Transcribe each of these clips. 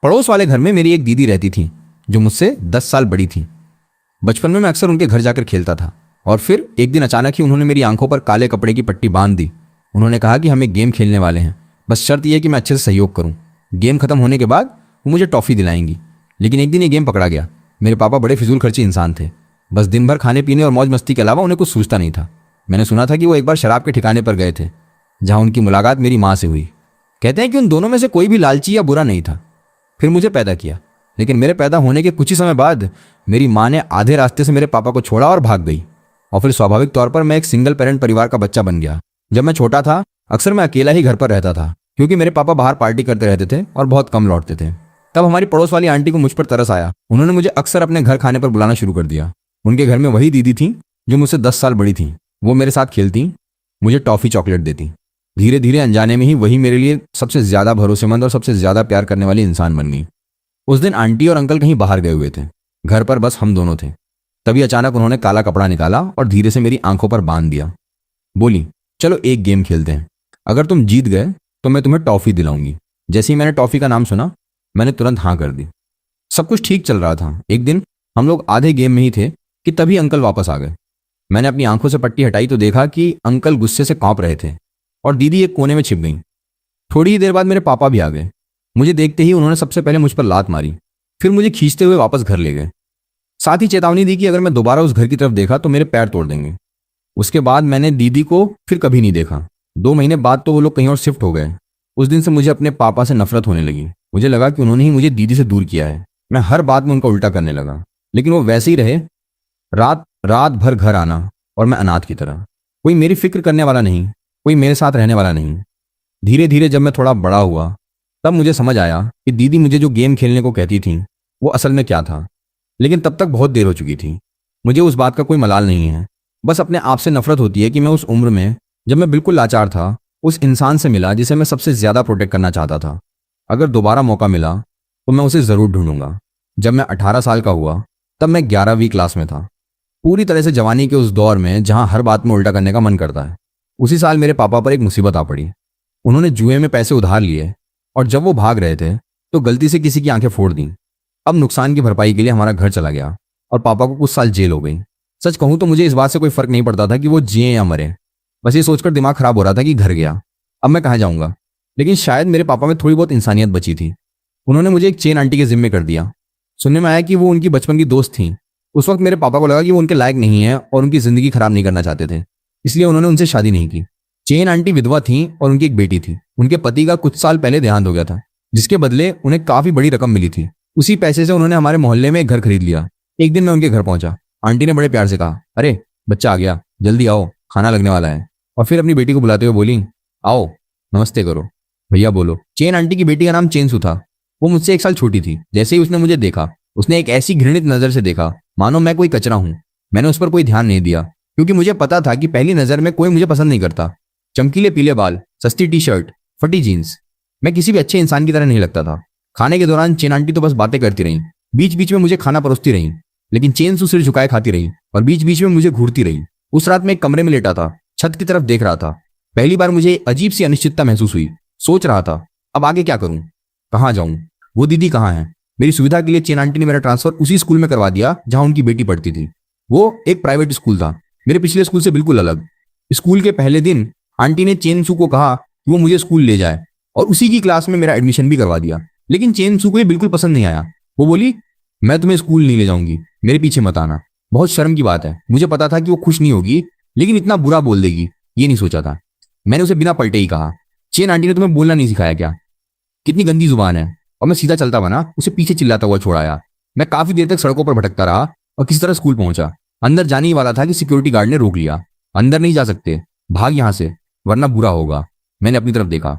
पड़ोस वाले घर में मेरी एक दीदी रहती थी जो मुझसे 10 साल बड़ी थी। बचपन में मैं अक्सर उनके घर जाकर खेलता था और फिर एक दिन अचानक ही उन्होंने मेरी आंखों पर काले कपड़े की पट्टी बांध दी। उन्होंने कहा कि हम एक गेम खेलने वाले हैं, बस शर्त यह है कि मैं अच्छे से सहयोग करूं। गेम खत्म होने के बाद वो मुझे टॉफ़ी दिलाएंगी। लेकिन एक दिन ये गेम पकड़ा गया। मेरे पापा बड़े फिजूल खर्ची इंसान थे, बस दिन भर खाने पीने और मौज मस्ती के अलावा उन्हें कुछ सूझता नहीं था। मैंने सुना था कि वो एक बार शराब के ठिकाने पर गए थे जहाँ उनकी मुलाकात मेरी माँ से हुई। कहते हैं कि उन दोनों में से कोई भी लालची या बुरा नहीं था। फिर मुझे पैदा किया, लेकिन मेरे पैदा होने के कुछ ही समय बाद मेरी माँ ने आधे रास्ते से मेरे पापा को छोड़ा और भाग गई। और फिर स्वाभाविक तौर पर मैं एक सिंगल पेरेंट परिवार का बच्चा बन गया। जब मैं छोटा था अक्सर मैं अकेला ही घर पर रहता था, क्योंकि मेरे पापा बाहर पार्टी करते रहते थे और बहुत कम लौटते थे। तब हमारी पड़ोस वाली आंटी को मुझ पर तरस आया। उन्होंने मुझे अक्सर अपने घर खाने पर बुलाना शुरू कर दिया। उनके घर में वही दीदी थी जो मुझसे 10 साल बड़ी थी। वो मेरे साथ खेलती, मुझे टॉफ़ी चॉकलेट देती। धीरे धीरे अनजाने में ही वही मेरे लिए सबसे ज़्यादा भरोसेमंद और सबसे ज़्यादा प्यार करने वाली इंसान बन गई। उस दिन आंटी और अंकल कहीं बाहर गए हुए थे, घर पर बस हम दोनों थे। तभी अचानक उन्होंने काला कपड़ा निकाला और धीरे से मेरी आंखों पर बांध दिया। बोली, चलो एक गेम खेलते हैं, अगर तुम जीत गए तो मैं तुम्हें टॉफ़ी दिलाऊंगी। जैसे ही मैंने टॉफ़ी का नाम सुना मैंने तुरंत हाँ कर दी। सब कुछ ठीक चल रहा था। एक दिन हम लोग आधे गेम में ही थे कि तभी अंकल वापस आ गए। मैंने अपनी आंखों से पट्टी हटाई तो देखा कि अंकल गुस्से से कांप रहे थे और दीदी एक कोने में छिप गई। थोड़ी ही देर बाद मेरे पापा भी आ गए। मुझे देखते ही उन्होंने सबसे पहले मुझ पर लात मारी, फिर मुझे खींचते हुए वापस घर ले गए। साथ ही चेतावनी दी कि अगर मैं दोबारा उस घर की तरफ देखा तो मेरे पैर तोड़ देंगे। उसके बाद मैंने दीदी को फिर कभी नहीं देखा। 2 महीने बाद तो वो लोग कहीं और शिफ्ट हो गए। उस दिन से मुझे अपने पापा से नफरत होने लगी। मुझे लगा कि उन्होंने ही मुझे दीदी से दूर किया है। मैं हर बात में उनका उल्टा करने लगा, लेकिन वो वैसे ही रहे। रात रात भर घर आना और मैं अनाथ की तरह। कोई मेरी फिक्र करने वाला नहीं, कोई मेरे साथ रहने वाला नहीं। धीरे धीरे जब मैं थोड़ा बड़ा हुआ तब मुझे समझ आया कि दीदी मुझे जो गेम खेलने को कहती थी वो असल में क्या था। लेकिन तब तक बहुत देर हो चुकी थी। मुझे उस बात का कोई मलाल नहीं है, बस अपने आप से नफरत होती है कि मैं उस उम्र में जब मैं बिल्कुल लाचार था उस इंसान से मिला जिसे मैं सबसे ज़्यादा प्रोटेक्ट करना चाहता था। अगर दोबारा मौका मिला तो मैं उसे ज़रूर ढूंढूंगा। जब मैं 18 साल का हुआ तब मैं 11वीं क्लास में था, पूरी तरह से जवानी के उस दौर में जहां हर बात में उल्टा करने का मन करता है। उसी साल मेरे पापा पर एक मुसीबत आ पड़ी। उन्होंने जुए में पैसे उधार लिए और जब वो भाग रहे थे तो गलती से किसी की आंखें फोड़ दी। अब नुकसान की भरपाई के लिए हमारा घर चला गया और पापा को कुछ साल जेल हो गई। सच कहूँ तो मुझे इस बात से कोई फर्क नहीं पड़ता था कि वो जिए या मरे। बस ये सोचकर दिमाग खराब हो रहा था कि घर गया, अब मैं कहाँ जाऊँगा। लेकिन शायद मेरे पापा में थोड़ी बहुत इंसानियत बची थी। उन्होंने मुझे एक चेन आंटी के जिम्मे कर दिया। सुनने में आया कि वो उनकी बचपन की दोस्त थी। उस वक्त मेरे पापा को लगा कि वो उनके लायक नहीं है और उनकी ज़िंदगी खराब नहीं करना चाहते थे, इसलिए उन्होंने उनसे शादी नहीं की। चेन आंटी विधवा थी और उनकी एक बेटी थी। उनके पति का कुछ साल पहले देहांत हो गया था, जिसके बदले उन्हें काफ़ी बड़ी रकम मिली थी। उसी पैसे से उन्होंने हमारे मोहल्ले में एक घर खरीद लिया। एक दिन मैं उनके घर पहुंचा। आंटी ने बड़े प्यार से कहा, अरे बच्चा आ गया, जल्दी आओ, खाना लगने वाला है। और फिर अपनी बेटी को बुलाते हुए बोली, आओ नमस्ते करो। भैया बोलो। चेन आंटी की बेटी का नाम चेनसू था। वो मुझसे 1 साल छोटी थी। जैसे ही उसने मुझे देखा उसने एक ऐसी घृणित नज़र से देखा मानो मैं कोई कचरा हूं। मैंने उस पर कोई ध्यान नहीं दिया, क्योंकि मुझे पता था कि पहली नज़र में कोई मुझे पसंद नहीं करता। चमकीले पीले बाल, सस्ती टी शर्ट, फटी जीन्स, मैं किसी भी अच्छे इंसान की तरह नहीं लगता था। खाने के दौरान चेन आंटी तो बस बातें करती रहीं, बीच बीच में मुझे खाना परोसती रहीं, लेकिन चेनसू सिर झुकाए खाती रही और बीच बीच में मुझे घूरती रही। उस रात मैं एक कमरे में लेटा था, छत की तरफ देख रहा था। पहली बार मुझे अजीब सी अनिश्चितता महसूस हुई। सोच रहा था अब आगे क्या करूं, कहाँ जाऊं, वो दीदी कहाँ है। मेरी सुविधा के लिए चेन आंटी ने मेरा ट्रांसफर उसी स्कूल में करवा दिया जहां उनकी बेटी पढ़ती थी। वो एक प्राइवेट स्कूल था, मेरे पिछले स्कूल से बिल्कुल अलग। स्कूल के पहले दिन आंटी ने चेनसू को कहा कि वो मुझे स्कूल ले जाए और उसी की क्लास में मेरा एडमिशन भी करवा दिया। लेकिन चेनसू को ये बिल्कुल पसंद नहीं आया। वो बोली, मैं तुम्हें स्कूल नहीं ले जाऊंगी, मेरे पीछे मत आना। बहुत शर्म की बात है, मुझे पता था कि वो खुश नहीं होगी, लेकिन इतना बुरा बोल देगी ये नहीं सोचा था। मैंने उसे बिना पलटे ही कहा, चेन आंटी ने तुम्हें बोलना नहीं सिखाया क्या? कितनी गंदी जुबान है। और मैं सीधा चलता बना, उसे पीछे चिल्लाता हुआ छोड़ आया। मैं काफी देर तक सड़कों पर भटकता रहा और किसी तरह स्कूल पहुंचा। अंदर जाने ही वाला था कि सिक्योरिटी गार्ड ने रोक लिया। अंदर नहीं जा सकते, भाग यहां से वरना बुरा होगा। मैंने अपनी तरफ देखा।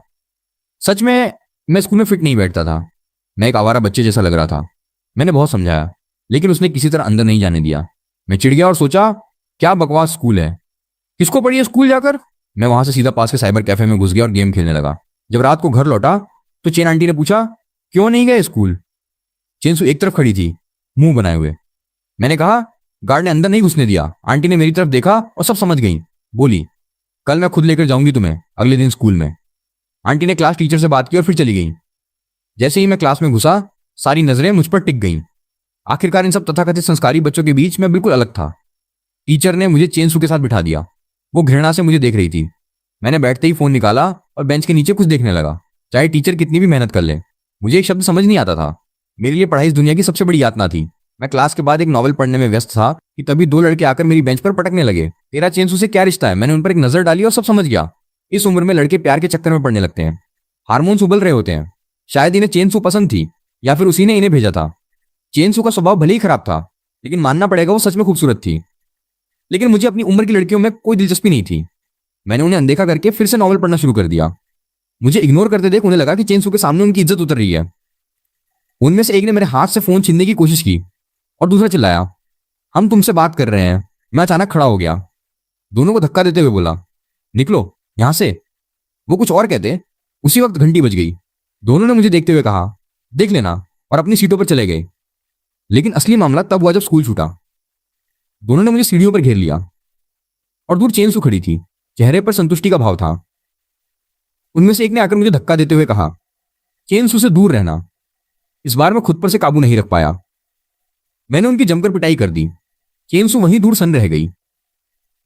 सच में मैं स्कूल में फिट नहीं बैठता था। मैं एक आवारा बच्चे जैसा लग रहा था। मैंने बहुत समझाया, लेकिन उसने किसी तरह अंदर नहीं जाने दिया। मैं चिढ़ गया और सोचा, क्या बकवास स्कूल है, किसको पढ़ी है स्कूल जाकर। मैं वहां से सीधा पास के साइबर कैफे में घुस गया और गेम खेलने लगा। जब रात को घर लौटा तो चेन आंटी ने पूछा, क्यों नहीं गए स्कूल? चेनसू एक तरफ खड़ी थी, मुंह बनाए हुए। मैंने कहा, गार्ड ने अंदर नहीं घुसने दिया। आंटी ने मेरी तरफ देखा और सब समझ गई। बोली, कल मैं खुद लेकर जाऊंगी तुम्हें अगले दिन स्कूल में। आंटी ने क्लास टीचर से बात की और फिर चली गई। जैसे ही मैं क्लास में घुसा सारी नजरें मुझ पर टिक गईं। आखिरकार इन सब तथाकथित संस्कारी बच्चों के बीच मैं बिल्कुल अलग था। टीचर ने मुझे चेन सू के साथ बिठा दिया। वो घृणा से मुझे देख रही थी। मैंने बैठते ही फोन निकाला और बेंच के नीचे कुछ देखने लगा। चाहे टीचर कितनी भी मेहनत कर ले, मुझे एक शब्द समझ नहीं आता था। मेरे लिए पढ़ाई इस दुनिया की सबसे बड़ी यातना थी। मैं क्लास के बाद एक नॉवल पढ़ने में व्यस्त था कि तभी दो लड़के आकर मेरी बेंच पर पटकने लगे। तेरा चेंसू से क्या रिश्ता है? मैंने उन पर एक नजर डाली और सब समझ गया। इस उम्र में लड़के प्यार के चक्कर में पड़ने लगते हैं। हार्मोन्स उबल रहे होते हैं। शायद इन्हें चेनसू पसंद थी या फिर उसी ने इन्हें भेजा था। चेनसू का स्वभाव भले ही खराब था, लेकिन मानना पड़ेगा वो सच में खूबसूरत थी। लेकिन मुझे अपनी उम्र की लड़कियों में कोई दिलचस्पी नहीं थी। मैंने उन्हें अनदेखा करके फिर से नॉवल पढ़ना शुरू कर दिया। मुझे इग्नोर करते देख उन्हें लगा कि चेनसू के सामने उनकी इज्जत उतर रही है। उनमें से एक ने मेरे हाथ से फोन छीनने की कोशिश की और दूसरा चिल्लाया, हम तुमसे बात कर रहे हैं। मैं अचानक खड़ा हो गया। दोनों को धक्का देते हुए बोला, निकलो यहां से। वो कुछ और कहते, उसी वक्त घंटी बज गई। दोनों ने मुझे देखते हुए कहा, देख लेना, और अपनी सीटों पर चले गए। लेकिन असली मामला तब हुआ जब स्कूल छूटा। दोनों ने मुझे सीढ़ियों पर घेर लिया और दूर चेनसू खड़ी थी। चेहरे पर संतुष्टि का भाव था। उनमें से एक ने आकर मुझे धक्का देते हुए कहा, चेनसू से दूर रहना। इस बार मैं खुद पर से काबू नहीं रख पाया। मैंने उनकी जमकर पिटाई कर दी। चेनसू वहीं दूर सन रह गई।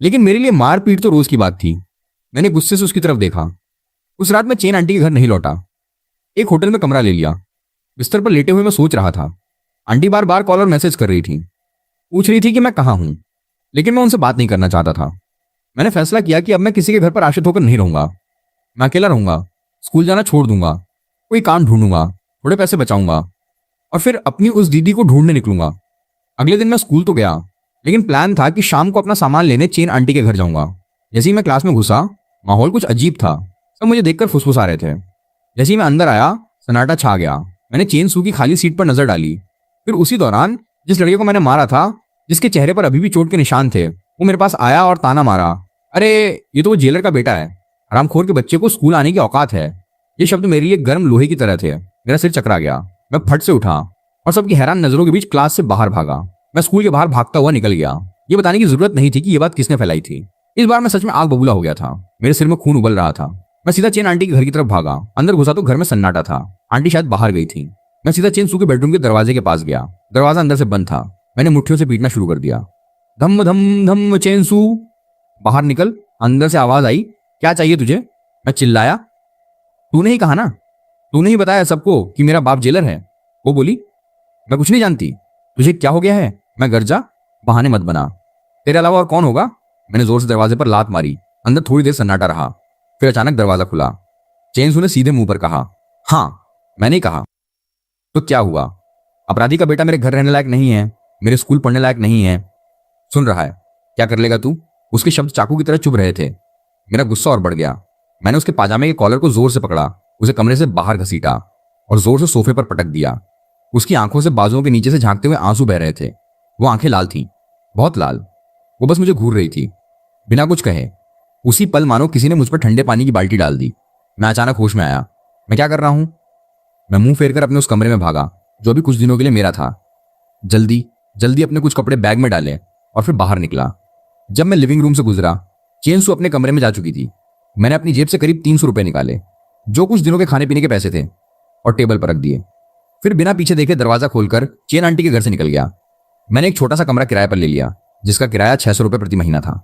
लेकिन मेरे लिए मारपीट तो रोज की बात थी। मैंने गुस्से से उसकी तरफ देखा। उस रात मैं चेन आंटी के घर नहीं लौटा। एक होटल में कमरा ले लिया। बिस्तर पर लेटे हुए मैं सोच रहा था। आंटी बार बार कॉल और मैसेज कर रही थी। पूछ रही थी कि मैं कहाँ हूं, लेकिन मैं उनसे बात नहीं करना चाहता था। मैंने फैसला किया कि अब मैं किसी के घर पर आश्रित होकर नहीं रहूंगा। मैं अकेला रहूंगा। स्कूल जाना छोड़ दूंगा। कोई काम ढूंढूंगा। थोड़े पैसे बचाऊंगा और फिर अपनी उस दीदी को ढूंढने निकलूंगा। अगले दिन मैं स्कूल तो गया, लेकिन प्लान था कि शाम को अपना सामान लेने चेन आंटी के घर जाऊंगा। जैसे ही मैं क्लास में घुसा, माहौल कुछ अजीब था। सब मुझे देखकर फुसफुसा रहे थे। जैसे ही मैं अंदर आया, सन्नाटा छा गया। मैंने चेन सू की खाली सीट पर नजर डाली। फिर उसी दौरान जिस लड़के को मैंने मारा था, जिसके चेहरे पर अभी भी चोट के निशान थे, वो मेरे पास आया और ताना मारा, अरे ये तो वो जेलर का बेटा है। हरामखोर के बच्चे को स्कूल आने की औकात है। ये शब्द मेरे लिए गर्म लोहे की तरह थे। मेरा सिर चकरा गया। मैं फट से उठा और सबकी हैरान नजरों के बीच क्लास से बाहर भागा। मैं स्कूल के बाहर भागता हुआ निकल गया। ये बताने की जरूरत नहीं थी कि ये बात किसने फैलाई थी। इस बार मैं सच में आग बबूला हो गया था। मेरे सिर में खून उबल रहा था। मैं सीधा चेन आंटी के घर की तरफ भागा। अंदर घुसा तो घर में सन्नाटा था। आंटी शायद बाहर गई थी। मैं सीधा चेन सू के बेडरूम के दरवाजे के पास गया। दरवाजा अंदर से बंद था। मैंने मुट्ठियों से पीटना शुरू कर दिया। धम धम धम चेन सू, बाहर निकल। अंदर से आवाज आई, क्या चाहिए तुझे? मैं चिल्लाया, तूने ही कहा ना, तूने ही बताया सबको कि मेरा बाप जेलर है। वो बोली, मैं कुछ नहीं जानती। तुझे क्या हो गया है? मैं गर्जा, बहाने मत बना। तेरे अलावा और कौन होगा? मैंने जोर से दरवाजे पर लात मारी। अंदर थोड़ी देर सन्नाटा रहा। फिर अचानक दरवाजा खुला। चेनसू ने सीधे मुंह पर कहा, हाँ। मैंने कहा, तो क्या हुआ? अपराधी का बेटा मेरे घर रहने लायक नहीं है, मेरे स्कूल पढ़ने लायक नहीं है। सुन रहा है, क्या कर लेगा तू? उसके शब्द चाकू की तरह चुभ रहे थे। मेरा गुस्सा और बढ़ गया। मैंने उसके पाजामे के कॉलर को जोर से पकड़ा, उसे कमरे से बाहर घसीटा और जोर से सोफे पर पटक दिया। उसकी आंखों से बाजुओं के नीचे से झांकते हुए आंसू बह रहे थे। वो आंखें लाल थीं, बहुत लाल। वो बस मुझे घूर रही थी, बिना कुछ कहे। उसी पल मानो किसी ने मुझ पर ठंडे पानी की बाल्टी डाल दी। मैं अचानक होश में आया। मैं क्या कर रहा हूं? मैं मुंह फेरकर अपने उस कमरे में भागा जो अभी कुछ दिनों के लिए मेरा था। जल्दी जल्दी अपने कुछ कपड़े बैग में डाले और फिर बाहर निकला। जब मैं लिविंग रूम से गुजरा, चेनसू अपने कमरे में जा चुकी थी। मैंने अपनी जेब से करीब 300 रुपए निकाले, जो कुछ दिनों के खाने पीने के पैसे थे, और टेबल पर रख दिए। फिर बिना पीछे देखे दरवाजा खोलकर चेन आंटी के घर से निकल गया। मैंने एक छोटा सा कमरा किराए पर ले लिया, जिसका किराया 600 रुपए प्रति महीना था।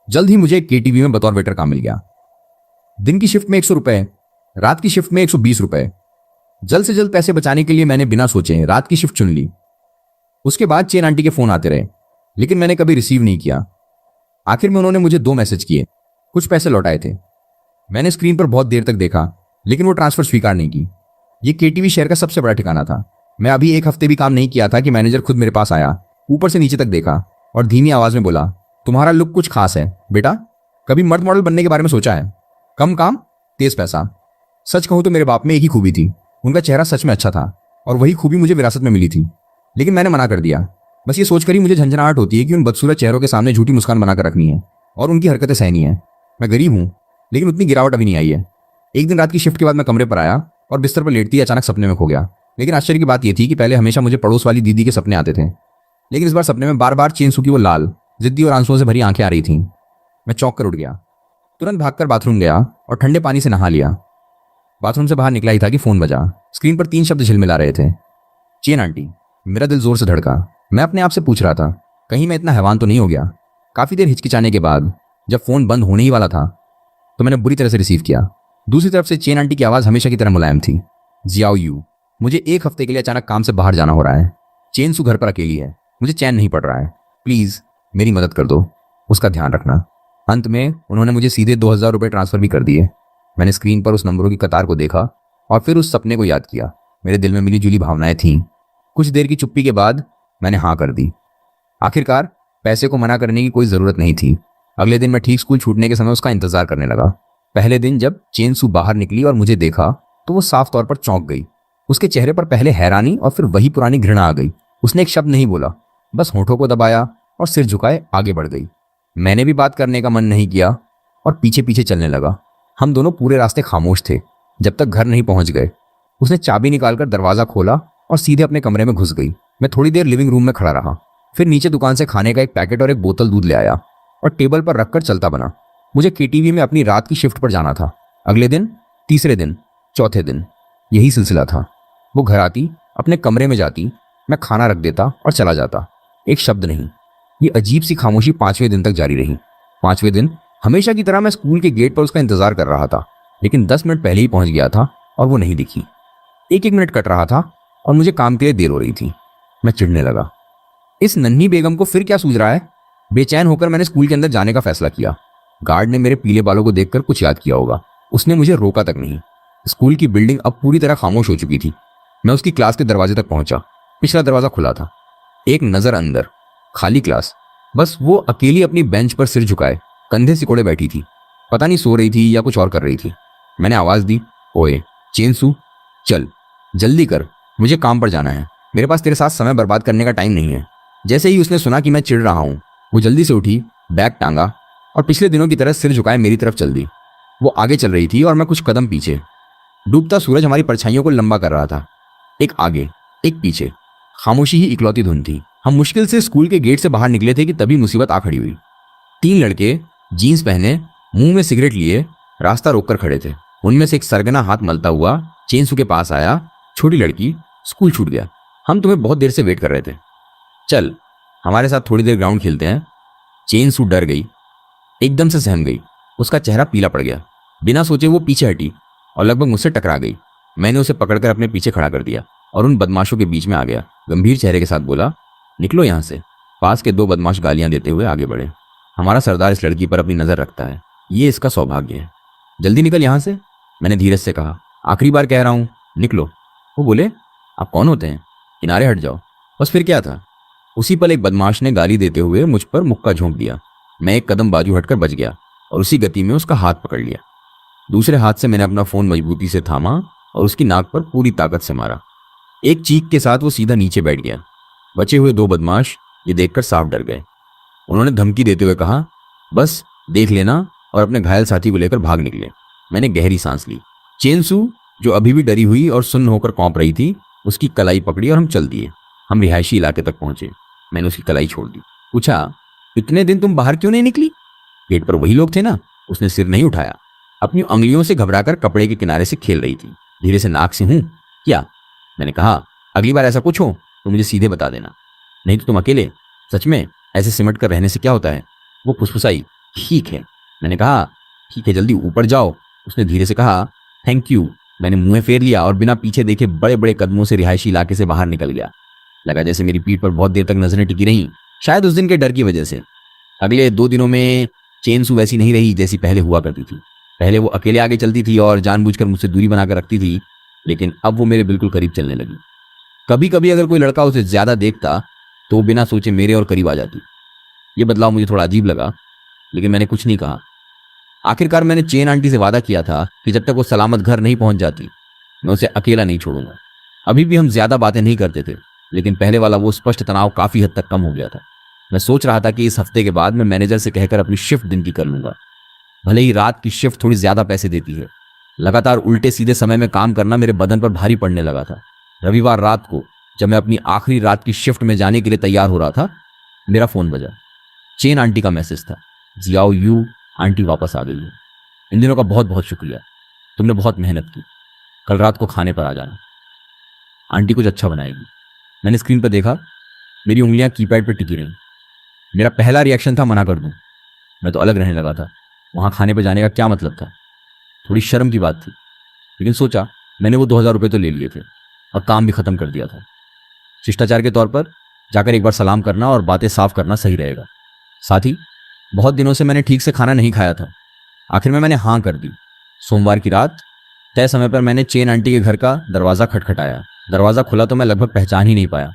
जल्द ही मुझे एक केटीवी में बतौर वेटर काम मिल गया। दिन की शिफ्ट में 100 रुपए, रात की शिफ्ट में 120 रुपए। जल्द से जल्द पैसे बचाने के लिए मैंने बिना सोचे रात की शिफ्ट चुन ली। उसके बाद चेन आंटी के फोन आते रहे, लेकिन मैंने कभी रिसीव नहीं किया। आखिर में उन्होंने मुझे 2 मैसेज किए, कुछ पैसे लौटाए थे। मैंने स्क्रीन पर बहुत देर तक देखा, लेकिन वो ट्रांसफर स्वीकार नहीं की। ये केटीवी शहर का सबसे बड़ा ठिकाना था। मैं अभी 1 हफ्ते भी काम नहीं किया था कि मैनेजर खुद मेरे पास आया, ऊपर से नीचे तक देखा और धीमी आवाज में बोला, तुम्हारा लुक कुछ खास है बेटा। कभी मर्द मॉडल बनने के बारे में सोचा है? कम काम, तेज पैसा। सच कहूं तो मेरे बाप में एक ही खूबी थी, उनका चेहरा सच में अच्छा था, और वही खूबी मुझे विरासत में मिली थी। लेकिन मैंने मना कर दिया। बस ये सोचकर ही मुझे झंझनाहट होती है कि उन बदसूरत चेहरों के सामने झूठी मुस्कान बनाकर रखनी है और उनकी हरकतें सहनी है। मैं गरीब हूं, लेकिन उतनी गिरावट अभी नहीं आई है। एक दिन रात की शिफ्ट के बाद मैं कमरे पर आया और बिस्तर पर लेटती अचानक सपने में खो गया। लेकिन आश्चर्य की बात यह थी कि पहले हमेशा मुझे पड़ोस वाली दीदी के सपने आते थे, लेकिन इस बार सपने में बार बार चेनसू की वो लाल, जिद्दी और आंसुओं से भरी आंखें आ रही थीं। मैं चौंक कर उठ गया। तुरंत भागकर बाथरूम गया और ठंडे पानी से नहा लिया। बाथरूम से बाहर निकला ही था कि फोन बजा। स्क्रीन पर 3 शब्द झिलमिला रहे थे, चेन आंटी। मेरा दिल जोर से धड़का। मैं अपने आप से पूछ रहा था, कहीं मैं इतना हैवान तो नहीं हो गया। काफी देर हिचकिचाने के बाद जब फोन बंद होने ही वाला था तो मैंने बुरी तरह से रिसीव किया। दूसरी तरफ से चेन आंटी की आवाज हमेशा की तरह मुलायम थी। जियाओ यू, मुझे 1 हफ्ते के लिए अचानक काम से बाहर जाना हो रहा है। चेन सू घर पर अकेली है, मुझे चैन नहीं पड़ रहा है। प्लीज मेरी मदद कर दो, उसका ध्यान रखना। अंत में उन्होंने मुझे सीधे 2000 रुपये ट्रांसफर भी कर दिए। मैंने स्क्रीन पर उस नंबरों की कतार को देखा और फिर उस सपने को याद किया। मेरे दिल में मिली जुली भावनाएं थीं। कुछ देर की चुप्पी के बाद मैंने हाँ कर दी। आखिरकार पैसे को मना करने की कोई जरूरत नहीं थी। अगले दिन मैं ठीक स्कूल छूटने के समय उसका इंतजार करने लगा। पहले दिन जब चेन सू बाहर निकली और मुझे देखा तो वो साफ तौर पर चौंक गई। उसके चेहरे पर पहले हैरानी और फिर वही पुरानी घृणा आ गई। उसने एक शब्द नहीं बोला, बस होठों को दबाया और सिर झुकाए आगे बढ़ गई। मैंने भी बात करने का मन नहीं किया और पीछे पीछे चलने लगा। हम दोनों पूरे रास्ते खामोश थे जब तक घर नहीं पहुंच गए। उसने चाबी निकालकर दरवाजा खोला और सीधे अपने कमरे में घुस गई। मैं थोड़ी देर लिविंग रूम में खड़ा रहा, फिर नीचे दुकान से खाने का एक पैकेट और एक बोतल दूध ले आया और टेबल पर रखकर चलता बना। मुझे केटीवी में अपनी रात की शिफ्ट पर जाना था। अगले दिन, तीसरे दिन, चौथे दिन यही सिलसिला था। वो घर आती, अपने कमरे में जाती, मैं खाना रख देता और चला जाता। एक शब्द नहीं। ये अजीब सी खामोशी 5वें दिन तक जारी रही। 5वें दिन हमेशा की तरह मैं स्कूल के गेट पर उसका इंतजार कर रहा था, लेकिन 10 मिनट पहले ही पहुंच गया था और वो नहीं दिखी। एक एक मिनट कट रहा था और मुझे काम के लिए देर हो रही थी। मैं चिढ़ने लगा। इस नन्ही बेगम को फिर क्या सूझ रहा है? बेचैन होकर मैंने स्कूल के अंदर जाने का फैसला किया। गार्ड ने मेरे पीले बालों को देखकर कुछ याद किया होगा। उसने मुझे रोका तक नहीं। स्कूल की बिल्डिंग अब पूरी तरह खामोश हो चुकी थी। मैं उसकी क्लास के दरवाजे तक पहुंचा। पिछला दरवाजा खुला था। एक नजर अंदर, खाली क्लास। बस वो अकेली अपनी बेंच पर सिर झुकाए कंधे सिकोड़े बैठी थी। पता नहीं सो रही थी या कुछ और कर रही थी। मैंने आवाज दी, ओए चेन सू, चल जल्दी कर, मुझे काम पर जाना है। मेरे पास तेरे साथ समय बर्बाद करने का टाइम नहीं है। जैसे ही उसने सुना कि मैं चिढ़ रहा हूँ, वो जल्दी से उठी, बैग टांगा और पिछले दिनों की तरह सिर झुकाए मेरी तरफ चल दी। वो आगे चल रही थी और मैं कुछ कदम पीछे। डूबता सूरज हमारी परछाइयों को लंबा कर रहा था, एक आगे एक पीछे। खामोशी ही इकलौती धुन थी। हम मुश्किल से स्कूल के गेट से बाहर निकले थे कि तभी मुसीबत आ खड़ी हुई। 3 लड़के जीन्स पहने, मुंह में सिगरेट लिए रास्ता रोककर खड़े थे। उनमें से एक सरगना हाथ मलता हुआ चेनसू के पास आया। छोटी लड़की, स्कूल छूट गया, हम तुम्हें बहुत देर से वेट कर रहे थे, चल हमारे साथ थोड़ी देर ग्राउंड खेलते हैं। चेनसू डर गई, एकदम से सहम गई। उसका चेहरा पीला पड़ गया। बिना सोचे वो पीछे हटी और लगभग मुझसे टकरा गई। मैंने उसे पकड़कर अपने पीछे खड़ा कर दिया और उन बदमाशों के बीच में आ गया। गंभीर चेहरे के साथ बोला, निकलो यहाँ से। पास के 2 बदमाश गालियां देते हुए आगे बढ़े। हमारा सरदार इस लड़की पर अपनी नजर रखता है, ये इसका सौभाग्य है। जल्दी निकल यहाँ से, मैंने धीरज से कहा। आखिरी बार कह रहा हूँ, निकलो। वो बोले, आप कौन होते हैं, किनारे हट जाओ। बस फिर क्या था। उसी पल एक बदमाश ने गाली देते हुए मुझ पर मुक्का झोंक दिया। मैं एक कदम बाजू हटकर बच गया और उसी गति में उसका हाथ पकड़ लिया। दूसरे हाथ से मैंने अपना फोन मजबूती से थामा और उसकी नाक पर पूरी ताकत से मारा। एक चीख के साथ वो सीधा नीचे बैठ गया। बचे हुए 2 बदमाश ये देखकर साफ डर गए। उन्होंने धमकी देते हुए कहा, बस देख लेना, और अपने घायल साथी को लेकर भाग निकले। मैंने गहरी सांस ली। चेनसू, जो अभी भी डरी हुई और सुन्न होकर कौंप रही थी, उसकी कलाई पकड़ी और हम चल दिए। हम रिहायशी इलाके तक पहुंचे। मैंने उसकी कलाई छोड़ दी। पूछा, इतने दिन तुम बाहर क्यों नहीं निकली? गेट पर वही लोग थे ना। उसने सिर नहीं उठाया। अपनी उंगलियों से घबराकर कपड़े के किनारे से खेल रही थी। धीरे से नाक से हूं क्या? मैंने कहा, अगली बार ऐसा कुछ हो तो मुझे सीधे बता देना, नहीं तो तुम अकेले सच में ऐसे सिमट कर रहने से क्या होता है। वो फुसफुसाई, ठीक है। मैंने कहा, ठीक है, जल्दी ऊपर जाओ। उसने धीरे से कहा, थैंक यू। मैंने मुंह फेर लिया और बिना पीछे देखे बड़े बड़े कदमों से रिहायशी इलाके से बाहर निकल गया। लगा जैसे मेरी पीठ पर बहुत देर तक नजरें टिकी रहीं, शायद उस दिन के डर की वजह से। अगले 2 दिनों में चेनसू वैसी नहीं रही जैसी पहले हुआ करती थी। पहले वो अकेले आगे चलती थी और जानबूझकर मुझसे दूरी बनाकर रखती थी, लेकिन अब वो मेरे बिल्कुल करीब चलने लगी। कभी कभी अगर कोई लड़का उसे ज्यादा देखता तो वो बिना सोचे मेरे और करीब आ जाती। ये बदलाव मुझे थोड़ा अजीब लगा, लेकिन मैंने कुछ नहीं कहा। आखिरकार मैंने चेन आंटी से वादा किया था कि जब तक वो सलामत घर नहीं पहुंच जाती मैं उसे अकेला नहीं छोड़ूंगा। अभी भी हम ज्यादा बातें नहीं करते थे, लेकिन पहले वाला वो स्पष्ट तनाव काफी हद तक कम हो गया था। मैं सोच रहा था कि इस हफ्ते के बाद मैं मैनेजर से कहकर अपनी शिफ्ट दिन की कर लूंगा। भले ही रात की शिफ्ट थोड़ी ज्यादा पैसे देती है। लगातार उल्टे सीधे समय में काम करना मेरे बदन पर भारी पड़ने लगा था। रविवार रात को जब मैं अपनी आखिरी रात की शिफ्ट में जाने के लिए तैयार हो रहा था, मेरा फोन बजा। चेन आंटी का मैसेज था, जियाओ यू, आंटी वापस आ गई है। इन दिनों का बहुत बहुत शुक्रिया, तुमने बहुत मेहनत की। कल रात को खाने पर आ जाना, आंटी कुछ अच्छा बनाएगी। मैंने स्क्रीन पर देखा, मेरी उंगलियां कीपैड पर टिकी रहीं। मेरा पहला रिएक्शन था मना कर दूं। मैं तो अलग रहने लगा था। वहाँ खाने पर जाने का क्या मतलब था? थोड़ी शर्म की बात थी, लेकिन सोचा मैंने वो 2000 रुपये तो ले लिए थे और काम भी खत्म कर दिया था। शिष्टाचार के तौर पर जाकर एक बार सलाम करना और बातें साफ करना सही रहेगा। साथ ही बहुत दिनों से मैंने ठीक से खाना नहीं खाया था। आखिर में मैंने हाँ कर दी। सोमवार की रात तय समय पर मैंने चेन आंटी के घर का दरवाज़ा खटखटाया। दरवाज़ा खुला तो मैं लगभग पहचान ही नहीं पाया।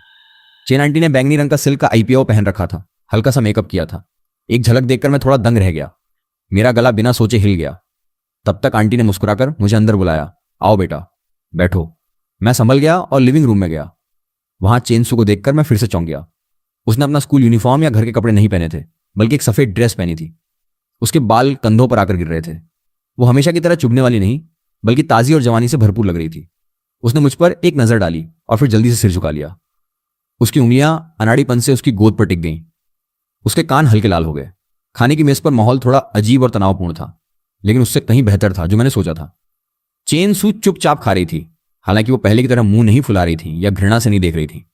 चेन आंटी ने बैंगनी रंग का सिल्क का आईपीओ पहन रखा था, हल्का सा मेकअप किया था। एक झलक देखकर मैं थोड़ा दंग रह गया। मेरा गला बिना सोचे हिल गया। तब तक आंटी ने मुस्कुराकर मुझे अंदर बुलाया, आओ बेटा बैठो। मैं संभल गया और लिविंग रूम में गया। वहां चेनसू को देखकर मैं फिर से चौंक गया। उसने अपना स्कूल यूनिफॉर्म या घर के कपड़े नहीं पहने थे, बल्कि एक सफेद ड्रेस पहनी थी। उसके बाल कंधों पर आकर गिर रहे थे। वो हमेशा की तरह चुभने वाली नहीं, बल्कि ताजी और जवानी से भरपूर लग रही थी। उसने मुझ पर एक नजर डाली और फिर जल्दी से सिर झुका लिया। उसकी उंगलियां अनाड़ीपन से उसकी गोद पर टिक गईं। उसके कान हल्के लाल हो गए। खाने की मेज पर माहौल थोड़ा अजीब और तनावपूर्ण था, लेकिन उससे कहीं बेहतर था जो मैंने सोचा था। चेन सू चुपचाप खा रही थी, हालांकि वो पहले की तरह मुंह नहीं फुला रही थी या घृणा से नहीं देख रही थी।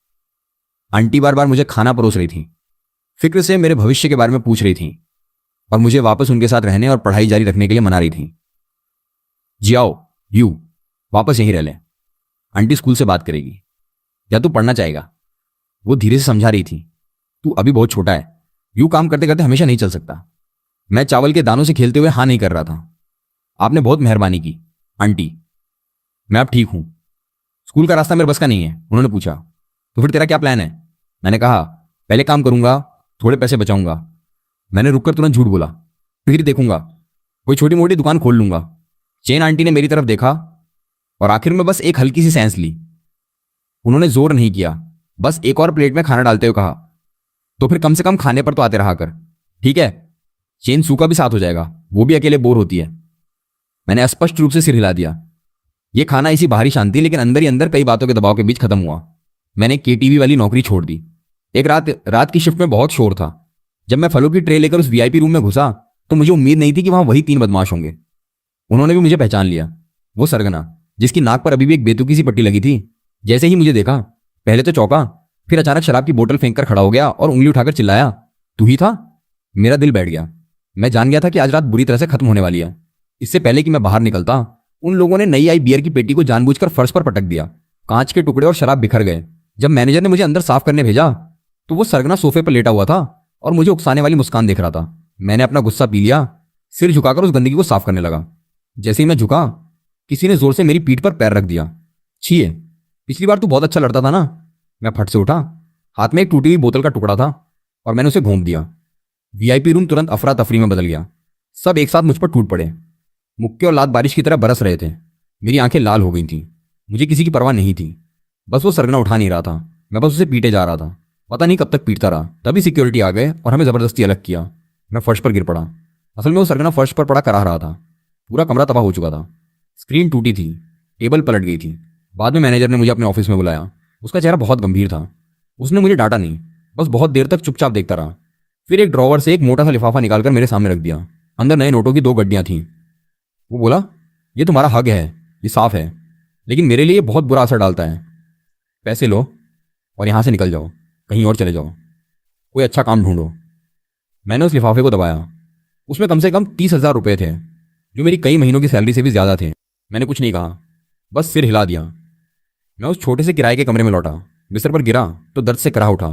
आंटी बार बार मुझे खाना परोस रही थी, फिक्र से मेरे भविष्य के बारे में पूछ रही थी और मुझे वापस उनके साथ रहने और पढ़ाई जारी रखने के लिए मना रही थी। जियाओ यू वापस यहीं रह ले, आंटी स्कूल से बात करेगी या तू पढ़ना चाहेगा। वो धीरे से समझा रही थी, तू अभी बहुत छोटा है, यूं काम करते करते हमेशा नहीं चल सकता। मैं चावल के दानों से खेलते हुए हाँ नहीं कर रहा था। आपने बहुत मेहरबानी की आंटी, मैं अब ठीक हूं। स्कूल का रास्ता मेरे बस का नहीं है। उन्होंने पूछा, तो फिर तेरा क्या प्लान है? मैंने कहा, पहले काम करूंगा, थोड़े पैसे बचाऊंगा। मैंने रुककर तुरंत झूठ बोला, फिर देखूंगा कोई छोटी मोटी दुकान खोल लूंगा। चेन आंटी ने मेरी तरफ देखा और आखिर में बस एक हल्की सी सांस ली। उन्होंने जोर नहीं किया, बस एक और प्लेट में खाना डालते हुए कहा, तो फिर कम से कम खाने पर तो आते रहा कर, ठीक है? चेन सू का भी साथ हो जाएगा, वो भी अकेले बोर होती है। मैंने स्पष्ट रूप से सिर हिला दिया। यह खाना इसी बाहरी शांति, लेकिन अंदर ही अंदर कई बातों के दबाव के बीच खत्म हुआ। मैंने केटीवी वाली नौकरी छोड़ दी। एक रात की शिफ्ट में बहुत शोर था। जब मैं फलों की ट्रे लेकर उस वीआईपी रूम में घुसा तो मुझे उम्मीद नहीं थी कि वहां वही 3 बदमाश होंगे। उन्होंने भी मुझे पहचान लिया। वो सरगना जिसकी नाक पर अभी भी एक बेतुकी सी पट्टी लगी थी, जैसे ही मुझे देखा पहले तो चौंका, फिर अचानक शराब की बोतल फेंक कर खड़ा हो गया और उंगली उठाकर चिल्लाया, तू ही था? मेरा दिल बैठ गया। मैं जान गया था कि आज रात बुरी तरह से खत्म होने वाली है। इससे पहले कि मैं बाहर निकलता, उन लोगों ने नई आई बियर की पेटी को जानबूझकर फर्श पर पटक दिया। कांच के टुकड़े और शराब बिखर गए। जब मैनेजर ने मुझे अंदर साफ करने भेजा तो वो सरगना सोफे पर लेटा हुआ था और मुझे उकसाने वाली मुस्कान देख रहा था। मैंने अपना गुस्सा पी लिया, सिर झुकाकर उस गंदगी को साफ करने लगा। जैसे ही मैं झुका, किसी ने जोर से मेरी पीठ पर पैर रख दिया। छिए, पिछली बार तू बहुत अच्छा लड़ता था ना। मैं फट से उठा। हाथ में एक टूटी हुई बोतल का टुकड़ा था और मैंने उसे घोंप दिया। वीआईपी रूम तुरंत अफरा तफरी में बदल गया। सब एक साथ मुझ पर टूट पड़े। मुक्के और लात बारिश की तरह बरस रहे थे। मेरी आंखें लाल हो गई थीं। मुझे किसी की परवाह नहीं थी। बस वो सरगना उठा नहीं रहा था। मैं बस उसे पीटे जा रहा था। पता नहीं कब तक पीटता रहा। तभी सिक्योरिटी आ गए और हमें जबरदस्ती अलग किया। मैं फर्श पर गिर पड़ा। असल में वो सरगना फर्श पर पड़ा कराह रहा था। पूरा कमरा तबाह हो चुका था। स्क्रीन टूटी थी, टेबल पलट गई थी। बाद में मैनेजर ने मुझे अपने ऑफिस में बुलाया। उसका चेहरा बहुत गंभीर था। उसने मुझे डांटा नहीं, बस बहुत देर तक चुपचाप देखता रहा। फिर एक ड्रॉवर से एक मोटा सा लिफाफा निकालकर मेरे सामने रख दिया। अंदर नए नोटों की 2 गड्डियां थीं। वो बोला, ये तुम्हारा हक है, ये साफ है, लेकिन मेरे लिए बहुत बुरा असर डालता है। पैसे लो और यहां से निकल जाओ, कहीं और चले जाओ, कोई अच्छा काम ढूंढो। मैंने उस लिफाफे को दबाया। उसमें कम से कम 30,000 रुपये थे, जो मेरी कई महीनों की सैलरी से भी ज्यादा थे। मैंने कुछ नहीं कहा, बस सिर हिला दिया। मैं उस छोटे से किराए के कमरे में लौटा। बिस्तर पर गिरा तो दर्द से कराह उठा।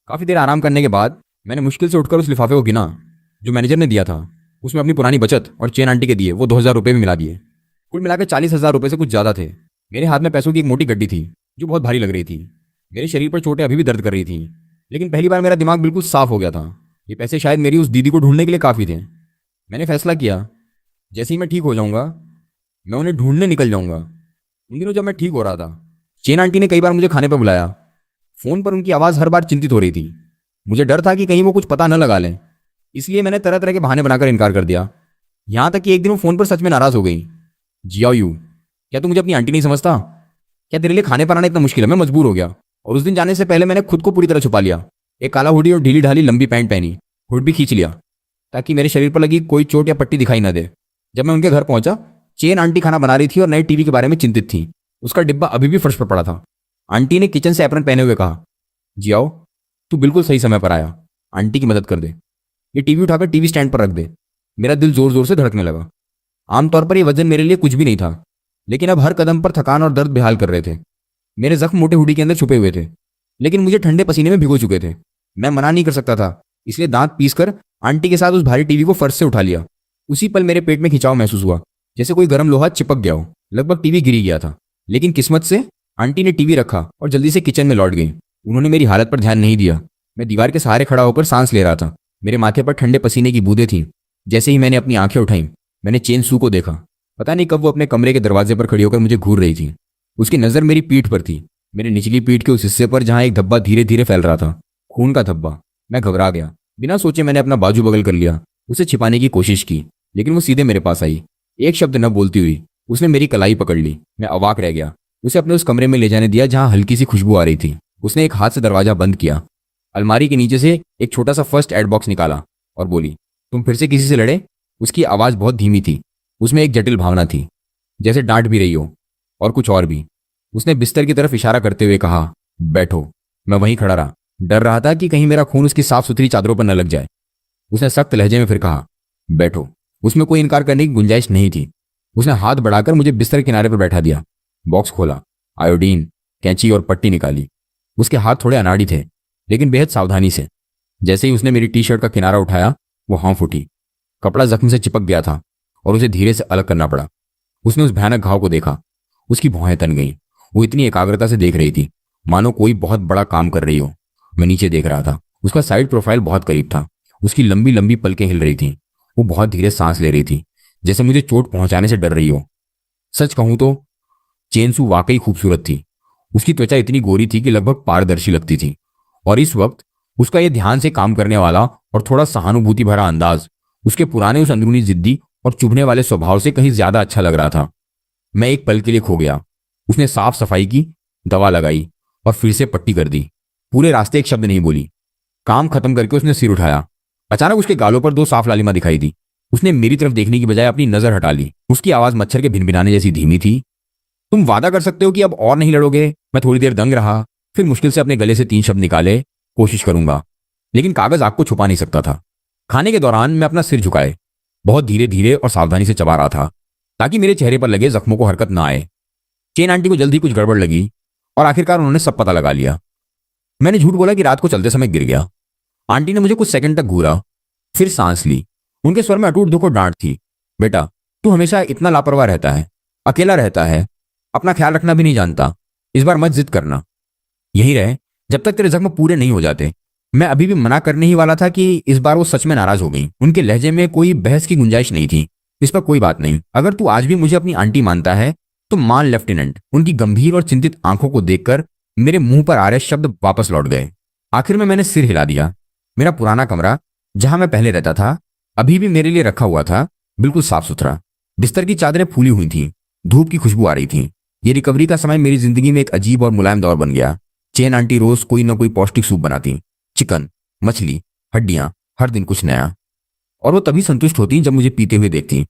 काफी देर आराम करने के बाद मैंने मुश्किल से उठकर उस लिफाफे को गिना जो मैनेजर ने दिया था। उसमें अपनी पुरानी बचत और चेन आंटी के दिए वो 2,000 रुपये भी मिला दिए। कुल मिलाकर 40,000 रुपये से कुछ ज्यादा थे। मेरे हाथ में पैसों की एक मोटी गड्डी थी जो बहुत भारी लग रही थी। मेरे शरीर पर चोटें अभी भी दर्द कर रही थी, लेकिन पहली बार मेरा दिमाग बिल्कुल साफ हो गया था। ये पैसे शायद मेरी उस दीदी को ढूंढने के लिए काफी थे। मैंने फैसला किया, जैसे ही मैं ठीक हो जाऊंगा मैं उन्हें ढूंढने निकल जाऊंगा। उन दिनों जब मैं ठीक हो रहा था, चेन आंटी ने कई बार मुझे खाने पर बुलाया। फोन पर उनकी आवाज हर बार चिंतित हो रही थी। मुझे डर था कि कहीं वो कुछ पता न लगा लें, इसलिए मैंने तरह तरह के बहाने बनाकर इनकार कर दिया। यहां तक कि एक दिन वो फोन पर सच में नाराज हो गई। जियाओ यू, क्या तू मुझे अपनी आंटी नहीं समझता? क्या तेरे लिए खाने पर आना इतना मुश्किल है? मैं मजबूर हो गया और उस दिन जाने से पहले मैंने खुद को पूरी तरह छुपा लिया। एक काला हुडी और ढीली ढाली लंबी पैंट पहनी, हुड भी खींच लिया ताकि मेरे शरीर पर लगी कोई चोट या पट्टी दिखाई न दे। जब मैं उनके घर पहुंचा, चेन आंटी खाना बना रही थी और नए टीवी के बारे में चिंतित थी। उसका डिब्बा अभी भी फर्श पर पड़ा था। आंटी ने किचन से एप्रन पहने हुए कहा, जी आओ, तू बिल्कुल सही समय पर आया। आंटी की मदद कर दे। ये टीवी उठाकर टीवी स्टैंड पर रख दे। मेरा दिल जोर जोर से धड़कने लगा। आमतौर पर यह वजन मेरे लिए कुछ भी नहीं था, लेकिन अब हर कदम पर थकान और दर्द बेहाल कर रहे थे। मेरे जख्म मोटे हुडी के अंदर छुपे हुए थे, लेकिन मुझे ठंडे पसीने में भिगो चुके थे। मैं मना नहीं कर सकता था, इसलिए दांत पीसकर आंटी के साथ उस भारी टीवी को फर्श से उठा लिया। उसी पल मेरे पेट में खिंचाव महसूस हुआ, जैसे कोई गर्म लोहा चिपक गया हो। लगभग टीवी गिरी गया था, लेकिन किस्मत से आंटी ने टीवी रखा और जल्दी से किचन में लौट गई। उन्होंने मेरी हालत पर ध्यान नहीं दिया। मैं दीवार के सहारे खड़ा होकर सांस ले रहा था। मेरे माथे पर ठंडे पसीने की बूंदें थीं। जैसे ही मैंने अपनी आंखें उठाईं, मैंने चेन सू को देखा। पता नहीं कब वो अपने कमरे के दरवाजे पर खड़ी होकर मुझे घूर रही थी। उसकी नज़र मेरी पीठ पर थी, मेरी निचली पीठ के उस हिस्से पर जहां एक धब्बा धीरे धीरे फैल रहा था, खून का धब्बा। मैं घबरा गया। बिना सोचे मैंने अपना बाजू बगल कर लिया, उसे छिपाने की कोशिश की, लेकिन वो सीधे मेरे पास आई। एक शब्द न बोलती हुई उसने मेरी कलाई पकड़ ली। मैं अवाक रह गया। उसे अपने उस कमरे में ले जाने दिया जहां हल्की सी खुशबू आ रही थी। उसने एक हाथ से दरवाजा बंद किया, अलमारी के नीचे से एक छोटा सा फर्स्ट एड बॉक्स निकाला और बोली, तुम फिर से किसी से लड़े? उसकी आवाज़ बहुत धीमी थी, उसमें एक जटिल भावना थी, जैसे डांट भी रही हो और कुछ और भी। उसने बिस्तर की तरफ इशारा करते हुए कहा, बैठो। मैं वहीं खड़ा रहा, डर रहा था कि कहीं मेरा खून उसकी साफ सुथरी चादरों पर न लग जाए। उसने सख्त लहजे में फिर कहा, बैठो। उसमें कोई इनकार करने की गुंजाइश नहीं थी। उसने हाथ बढ़ाकर मुझे बिस्तर के किनारे पर बैठा दिया। बॉक्स खोला, आयोडीन, कैंची और पट्टी निकाली। उसके हाथ थोड़े अनाड़ी थे, लेकिन बेहद सावधानी से। जैसे ही उसने मेरी टी शर्ट का किनारा उठाया, वो हाँफ उठी। कपड़ा जख्म से चिपक गया था और उसे धीरे से अलग करना पड़ा। उसने उस भयानक घाव को देखा। उसकी भौहें तन गईं। वो इतनी एकाग्रता से देख रही थी, मानो कोई बहुत बड़ा काम कर रही हो। मैं नीचे देख रहा था। उसका साइड प्रोफाइल बहुत करीब था। उसकी लंबी लंबी पलकें हिल रही थीं। वो बहुत धीरे सांस ले रही थी, जैसे मुझे चोट पहुंचाने से डर रही हो। सच कहूं तो चेनसू वाकई खूबसूरत थी। उसकी त्वचा इतनी गोरी थी कि लगभग पारदर्शी लगती थी, और इस वक्त उसका यह ध्यान से काम करने वाला और थोड़ा सहानुभूति भरा अंदाज उसके पुराने उस अंदरूनी जिद्दी और चुभने वाले स्वभाव से कहीं ज्यादा अच्छा लग रहा था। मैं एक पल के लिए खो गया। उसने साफ सफाई की, दवा लगाई और फिर से पट्टी कर दी। पूरे रास्ते एक शब्द नहीं बोली। काम खत्म करके उसने सिर उठाया। अचानक उसके गालों पर दो साफ लालिमा दिखाई दी। उसने मेरी तरफ देखने की बजाय अपनी नजर हटा ली। उसकी आवाज मच्छर के भिनभिनाने जैसी धीमी थी। तुम वादा कर सकते हो कि अब और नहीं लड़ोगे? मैं थोड़ी देर दंग रहा, फिर मुश्किल से अपने गले से 3 शब्द निकाले, कोशिश करूंगा। लेकिन कागज आग को छुपा नहीं सकता था। खाने के दौरान मैं अपना सिर झुकाए बहुत धीरे धीरे और सावधानी से चबा रहा था, ताकि मेरे चेहरे पर लगे जख्मों को हरकत ना आए। चेन आंटी को जल्दी कुछ गड़बड़ लगी और आखिरकार उन्होंने सब पता लगा लिया। मैंने झूठ बोला कि रात को चलते समय गिर गया। आंटी ने मुझे कुछ सेकंड तक घूरा, फिर सांस ली। उनके स्वर में अटूट दुख और डांट थी। बेटा, तू हमेशा इतना लापरवाह रहता है, अकेला रहता है, अपना ख्याल रखना भी नहीं जानता। इस बार मत जिद करना, यही रहे जब तक तेरे जख्म पूरे नहीं हो जाते। मैं अभी भी मना करने ही वाला था कि इस बार वो सच में नाराज हो गई। उनके लहजे में कोई बहस की गुंजाइश नहीं थी। इस पर कोई बात नहीं। अगर तू आज भी मुझे अपनी आंटी मानता है तो मान लेफ्टिनेंट। उनकी गंभीर और चिंतित आंखों को देखकर मेरे मुंह पर आ रहे शब्द वापस लौट गए। आखिर में मैंने सिर हिला दिया। मेरा पुराना कमरा, जहां मैं पहले रहता था, अभी भी मेरे लिए रखा हुआ था, बिल्कुल साफ सुथरा। बिस्तर की चादरें फूली हुई थीं, धूप की खुशबू आ रही थी। ये रिकवरी का समय मेरी जिंदगी में एक अजीब और मुलायम दौर बन गया। चेन आंटी रोज कोई ना कोई पौष्टिक सूप बनाती, चिकन, मछली, हड्डियां, हर दिन कुछ नया। और वो तभी संतुष्ट होती जब मुझे पीते हुए देखती।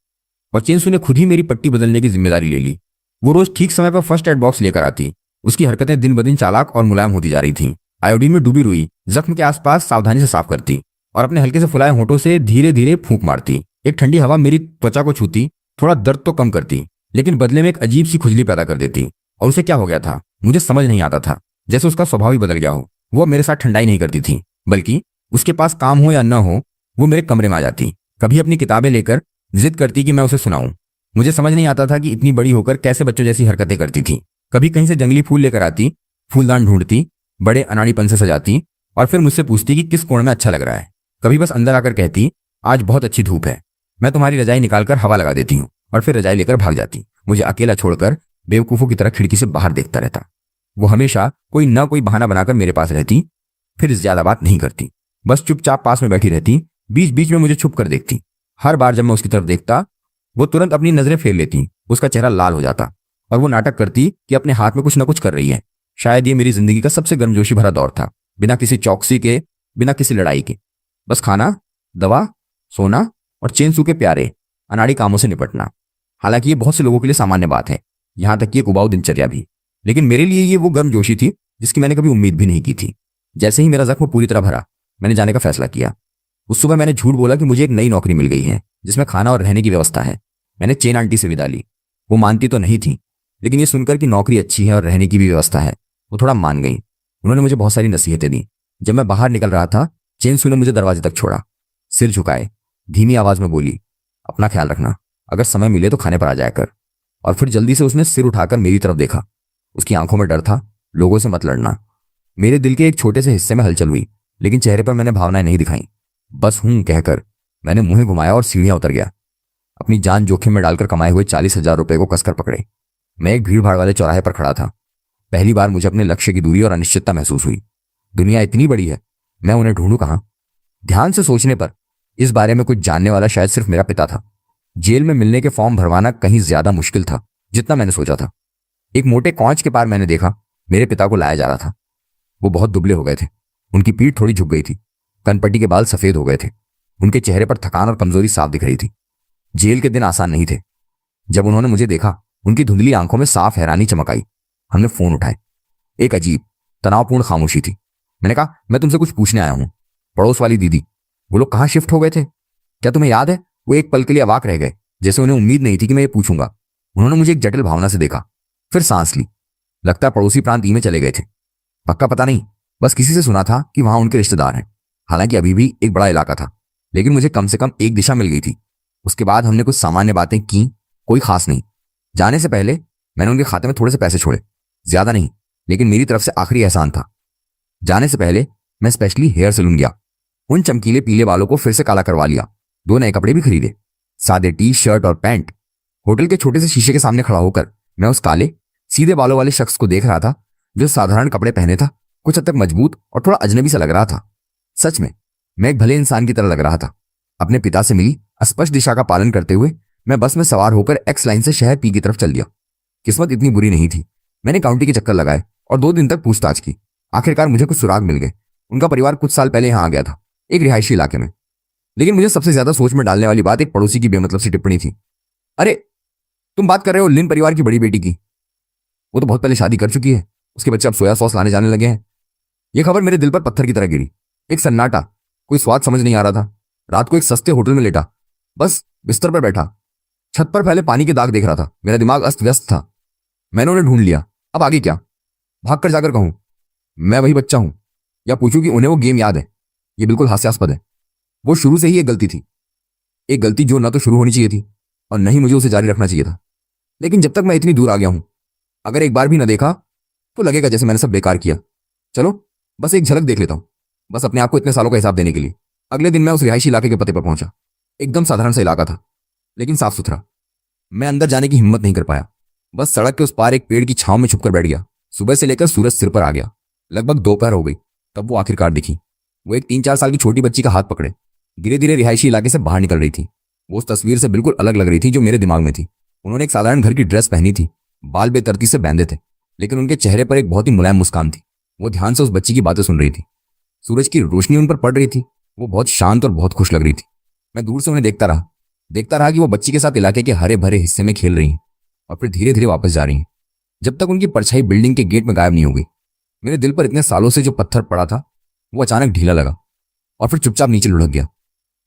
और चेनसू ने खुद ही मेरी पट्टी बदलने की जिम्मेदारी ले ली। वो रोज ठीक समय पर फर्स्ट एड बॉक्स लेकर आती। उसकी हरकतें दिन ब दिन चालाक और मुलायम होती जा रही थीं। आयोडीन में डूबी रुई जख्म के आसपास सावधानी से साफ करती और अपने हल्के से फुलाए होठों से धीरे धीरे फूंक मारती। एक ठंडी हवा मेरी त्वचा को छूती, थोड़ा दर्द तो कम करती, लेकिन बदले में एक अजीब सी खुजली पैदा कर देती। और उसे क्या हो गया था मुझे समझ नहीं आता था। जैसे उसका स्वभाव ही बदल गया हो। वो मेरे साथ ठंडाई नहीं करती थी, बल्कि उसके पास काम हो या न हो, वो मेरे कमरे में आ जाती। कभी अपनी किताबें लेकर जिद करती कि मैं उसे सुनाऊं। मुझे समझ नहीं आता था कि इतनी बड़ी होकर कैसे बच्चों जैसी हरकतें करती थी। कभी कहीं से जंगली फूल लेकर आती, फूलदान ढूंढती, बड़े अनाड़ीपन से सजाती और फिर मुझसे पूछती कि किस कोण में अच्छा लग रहा है। कभी बस अंदर आकर कहती, आज बहुत अच्छी धूप है, मैं तुम्हारी रजाई निकालकर हवा लगा देती हूँ, और फिर रजाई लेकर भाग जाती। मुझे अकेला छोड़कर बेवकूफों की तरह खिड़की से बाहर देखता रहता। वो हमेशा कोई ना कोई बहाना बनाकर मेरे पास रहती, फिर ज्यादा बात नहीं करती, बस चुपचाप पास में बैठी रहती। बीच बीच में मुझे छुप कर देखती। हर बार जब मैं उसकी तरफ देखता, वो तुरंत अपनी नजरें फेर लेती। उसका चेहरा लाल हो जाता और वो नाटक करती कि अपने हाथ में कुछ ना कुछ कर रही है। शायद ये मेरी जिंदगी का सबसे गर्मजोशी भरा दौर था, बिना किसी चौकसी के, बिना किसी लड़ाई के। बस खाना, दवा, सोना और चेनसू के प्यारे अनाड़ी कामों से निपटना। हालांकि ये बहुत से लोगों के लिए सामान्य बात है, यहां तक कि एक उबाऊ दिनचर्या भी। लेकिन मेरे लिए ये वो गर्मजोशी थी जिसकी मैंने कभी उम्मीद भी नहीं की थी। जैसे ही मेरा जख्म पूरी तरह भरा, मैंने जाने का फैसला किया। उस सुबह मैंने झूठ बोला कि मुझे एक नई नौकरी मिल गई है जिसमें खाना और रहने की व्यवस्था है। मैंने चेन आंटी से विदा ली। वो मानती तो नहीं थी, लेकिन ये सुनकर कि नौकरी अच्छी है और रहने की भी व्यवस्था है, वो थोड़ा मान गई। उन्होंने मुझे बहुत सारी नसीहतें दी। जब मैं बाहर निकल रहा था, चेन सू ने मुझे दरवाजे तक छोड़ा। सिर झुकाए, धीमी आवाज में बोली, अपना ख्याल रखना, अगर समय मिले तो खाने पर आ जाया कर। और फिर जल्दी से उसने सिर उठाकर मेरी तरफ देखा। उसकी आंखों में डर था, लोगों से मत लड़ना। मेरे दिल के एक छोटे से हिस्से में हलचल हुई, लेकिन चेहरे पर मैंने भावनाएं नहीं दिखाई। बस हूं कहकर मैंने मुंह घुमाया और सीढ़ियां उतर गया। अपनी जान जोखिम में डालकर कमाए हुए 40,000 रुपए को कसकर पकड़े। मैं एक भीड़ भाड़ वाले चौराहे पर खड़ा था। पहली बार मुझे अपने लक्ष्य की दूरी और अनिश्चितता महसूस हुई। दुनिया इतनी बड़ी है, मैं उन्हें ढूंढूं कहां? ध्यान से सोचने पर इस बारे में कुछ जानने वाला शायद सिर्फ मेरा पिता था। जेल में मिलने के फॉर्म भरवाना कहीं ज्यादा मुश्किल था जितना मैंने सोचा था। एक मोटे कौच के पार मैंने देखा, मेरे पिता को लाया जा रहा था। वो बहुत दुबले हो गए थे, उनकी पीठ थोड़ी झुक गई थी, कनपट्टी के बाल सफेद हो गए थे, उनके चेहरे पर थकान और कमजोरी साफ दिख रही थी। जेल के दिन आसान नहीं थे। जब उन्होंने मुझे देखा, उनकी धुंधली आंखों में साफ हैरानी चमक आई। हमने फोन उठाए। एक अजीब तनावपूर्ण खामोशी थी। मैंने कहा, मैं तुमसे कुछ पूछने आया हूं। पड़ोस वाली दीदी, वो लोग कहाँ शिफ्ट हो गए थे? क्या तुम्हें याद है? वो एक पल के लिए अवाक रह गए, जैसे उन्हें उम्मीद नहीं थी कि मैं ये पूछूंगा। उन्होंने मुझे एक जटिल भावना से देखा, फिर सांस ली। लगता है पड़ोसी प्रांत ई में चले गए थे। पक्का पता नहीं, बस किसी से सुना था कि वहां उनके रिश्तेदार हैं। हालांकि अभी भी एक बड़ा इलाका था, लेकिन मुझे कम से कम एक दिशा मिल गई थी। उसके बाद हमने कुछ सामान्य बातें की, कोई खास नहीं। जाने से पहले मैंने उनके खाते में थोड़े से पैसे छोड़े, ज्यादा नहीं, लेकिन मेरी तरफ से आखिरी एहसान था। जाने से पहले मैं स्पेशली हेयर सैलून गया। उन चमकीले पीले बालों को फिर से काला करवा लिया। 2 नए कपड़े भी खरीदे, सादे टी शर्ट और पैंट। होटल के छोटे से शीशे के सामने खड़ा होकर मैं उस काले सीधे बालों वाले शख्स को देख रहा था जो साधारण कपड़े पहने था, कुछ हद तक मजबूत और थोड़ा अजनबी सा लग रहा था। सच में मैं एक भले इंसान की तरह लग रहा था। अपने पिता से मिली स्पष्ट दिशा का पालन करते हुए मैं बस में सवार होकर एक्स लाइन से शहर पी की तरफ चल दिया। किस्मत इतनी बुरी नहीं थी। मैंने काउंटी के चक्कर लगाए और 2 दिन तक पूछताछ की। आखिरकार मुझे कुछ सुराग मिल गए। उनका परिवार कुछ साल पहले यहां आ गया था, एक रिहायशी इलाके में। लेकिन मुझे सबसे ज्यादा सोच में डालने वाली बात एक पड़ोसी की बेमतलब सी टिप्पणी थी। अरे, तुम बात कर रहे हो लिन परिवार की बड़ी बेटी की? वो तो बहुत पहले शादी कर चुकी है, उसके बच्चे अब सोया सॉस लाने जाने लगे हैं। यह खबर मेरे दिल पर पत्थर की तरह गिरी। एक सन्नाटा, कोई स्वाद समझ नहीं आ रहा था। रात को एक सस्ते होटल में लेटा, बस बिस्तर पर बैठा, छत पर फैले पानी के दाग देख रहा था। मेरा दिमाग अस्त व्यस्त था। मैंने उन्हें ढूंढ लिया, अब आगे क्या? भाग कर जाकर कहूं मैं वही बच्चा हूं, या पूछूं कि उन्हें वो गेम याद है? ये बिल्कुल हास्यास्पद है। वो शुरू से ही एक गलती थी, एक गलती जो न तो शुरू होनी चाहिए थी और न ही मुझे उसे जारी रखना चाहिए था। लेकिन जब तक मैं इतनी दूर आ गया हूं, अगर एक बार भी न देखा तो लगेगा जैसे मैंने सब बेकार किया। चलो बस एक झलक देख लेता हूं, बस अपने आप को इतने सालों का हिसाब देने के लिए। अगले दिन मैं उस रिहायशी इलाके के पते पर पहुंचा। एकदम साधारण सा इलाका था, लेकिन साफ सुथरा। मैं अंदर जाने की हिम्मत नहीं कर पाया, बस सड़क के उस पार एक पेड़ की छांव में छुपकर बैठ गया। सुबह से लेकर सूरज सिर पर आ गया। लगभग दोपहर हो गई, तब वो आखिरकार दिखी। वो एक 3-4 साल की छोटी बच्ची का हाथ पकड़े धीरे धीरे रिहायशी इलाके से बाहर निकल रही थी। वो उस तस्वीर से बिल्कुल अलग लग रही थी जो मेरे दिमाग में थी। उन्होंने एक साधारण घर की ड्रेस पहनी थी, बाल बेतरतीब से बांधे थे, लेकिन उनके चेहरे पर एक बहुत ही मुलायम मुस्कान थी। वो ध्यान से उस बच्ची की बातें सुन रही थी। सूरज की रोशनी उन पर पड़ रही थी। वो बहुत शांत और बहुत खुश लग रही थी। मैं दूर से उन्हें देखता रहा कि वो बच्ची के साथ इलाके के हरे भरे हिस्से में खेल रही हैं और फिर धीरे धीरे वापस जा रही हैं, जब तक उनकी परछाई बिल्डिंग के गेट में गायब नहीं हो गई। मेरे दिल पर इतने सालों से जो पत्थर पड़ा था वो अचानक ढीला लगा और फिर चुपचाप नीचे लुढ़क गया।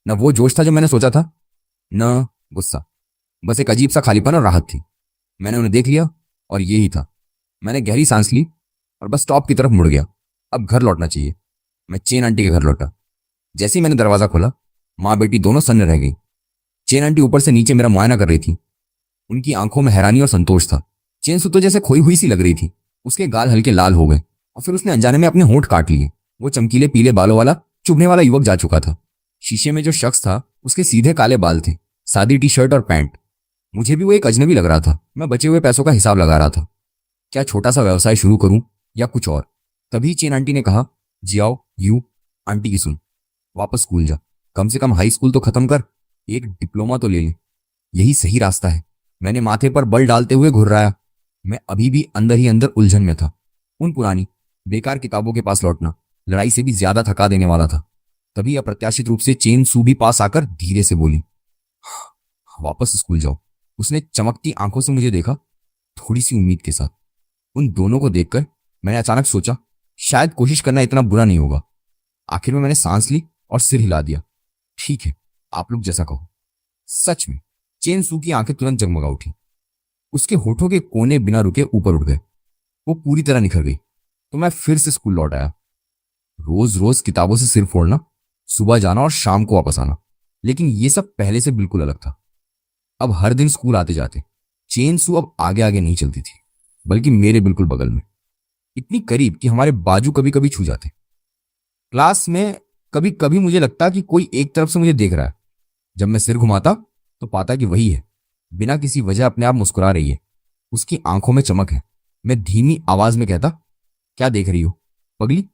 न वो जोश था जो मैंने सोचा था, न गुस्सा, बस एक अजीब सा खालीपन और राहत थी। मैंने उन्हें देख लिया और ये ही था। मैंने गहरी सांस ली और बस स्टॉप की तरफ मुड़ गया। अब घर लौटना चाहिए। मैं चेन आंटी के घर लौटा। जैसे ही मैंने दरवाजा खोला, माँ बेटी दोनों सन्न रह गई। चेन आंटी ऊपर से नीचे मेरा मुआयना कर रही थी। उनकी आंखों में हैरानी और संतोष था। चेन सू तो जैसे खोई हुई सी लग रही थी। उसके गाल हल्के लाल हो गए और फिर उसने अनजाने में अपने होंठ काट लिए। वो चमकीले पीले बालों वाला चुभने वाला युवक जा चुका था। शीशे में जो शख्स था उसके सीधे काले बाल थे, सादी टी शर्ट और पैंट। मुझे भी वो एक अजनबी लग रहा था। मैं बचे हुए पैसों का हिसाब लगा रहा था। क्या छोटा सा व्यवसाय शुरू करूं या कुछ और? तभी चेन आंटी ने कहा, जियाओ यू, आंटी की सुन, वापस स्कूल जा, कम से कम हाई स्कूल तो खत्म कर, एक डिप्लोमा तो ले ले, यही सही रास्ता है। मैंने माथे पर बल डालते हुए घुर्राया। मैं अभी भी अंदर ही अंदर उलझन में था। उन पुरानी बेकार किताबों के पास लौटना लड़ाई से भी ज्यादा थका देने वाला था। तभी अप्रत्याशित रूप से चेन सू भी पास आकर धीरे से बोली, वापस स्कूल जाओ। उसने चमकती आंखों से मुझे देखा, थोड़ी सी उम्मीद के साथ। उन दोनों को देखकर मैंने अचानक सोचा, शायद कोशिश करना इतना बुरा नहीं होगा। आखिर में मैंने सांस ली और सिर हिला दिया। ठीक है, आप लोग जैसा कहो। सच में चेन सू की आंखें तुरंत जगमगा उठी। उसके होठों के कोने बिना रुके ऊपर उठ गए। वो पूरी तरह निखर गई। तो मैं फिर से स्कूल लौट आया। रोज रोज किताबों से सिर फोड़ना, सुबह जाना और शाम को वापस आना। लेकिन ये सब पहले से बिल्कुल अलग था। अब हर दिन स्कूल आते जाते चेन सू अब आगे आगे नहीं चलती थी, बल्कि मेरे बिल्कुल बगल में, इतनी करीब कि हमारे बाजू कभी कभी छू जाते। क्लास में कभी कभी मुझे लगता कि कोई एक तरफ से मुझे देख रहा है। जब मैं सिर घुमाता तो पाता कि वही है, बिना किसी वजह अपने आप मुस्कुरा रही है। उसकी आंखों में चमक है। मैं धीमी आवाज में कहता, क्या देख रही हो पगली?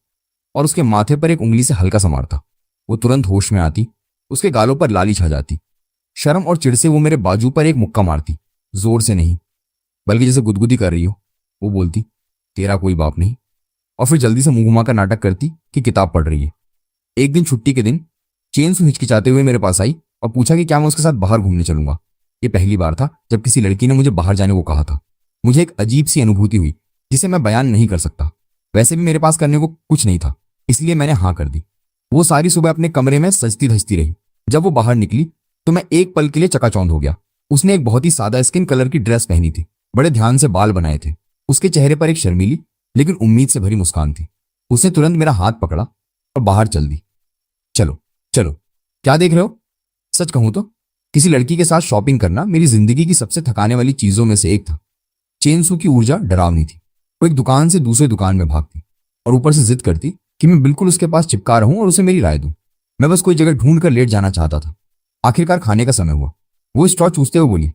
और उसके माथे पर एक उंगली से हल्का सा मारता। वो तुरंत होश में आती। उसके गालों पर लाली छा जाती। शर्म और चिढ़ से वो मेरे बाजू पर एक मुक्का मारती, जोर से नहीं, बल्कि जैसे गुदगुदी कर रही हो। वो बोलती, तेरा कोई बाप नहीं, और फिर जल्दी से मुंह घुमाकर नाटक करती कि किताब पढ़ रही है। एक दिन छुट्टी के दिन चेन सू हिचकिचाते हुए मेरे पास आई और पूछा कि क्या मैं उसके साथ बाहर घूमने चलूंगा। ये पहली बार था जब किसी लड़की ने मुझे बाहर जाने को कहा था। मुझे एक अजीब सी अनुभूति हुई जिसे मैं बयान नहीं कर सकता। वैसे भी मेरे पास करने को कुछ नहीं था, इसलिए मैंने हाँ कर दी। वो सारी सुबह अपने कमरे में सजती धजती रही। जब वो बाहर निकली तो मैं एक पल के लिए चकाचौंध हो गया। उसने एक बहुत ही सादा स्किन कलर की ड्रेस पहनी थी। बड़े ध्यान से बाल बनाए थे। उसके चेहरे पर एक शर्मीली लेकिन उम्मीद से भरी मुस्कान थी। उसने तुरंत मेरा हाथ पकड़ा और बाहर चल दी। चलो चलो, क्या देख रहे हो? सच कहूं तो किसी लड़की के साथ शॉपिंग करना मेरी जिंदगी की सबसे थकाने वाली चीजों में से एक था। चेन सू की ऊर्जा डरावनी थी। वो एक दुकान से दूसरे दुकान में भागती और ऊपर से जिद करती कि मैं बिल्कुल उसके पास चिपका रहूं और उसे मेरी राय दूं। मैं बस कोई जगह ढूंढ कर लेट जाना चाहता था। आखिरकार खाने का समय हुआ। वो स्ट्रॉ चूसते हुए बोली,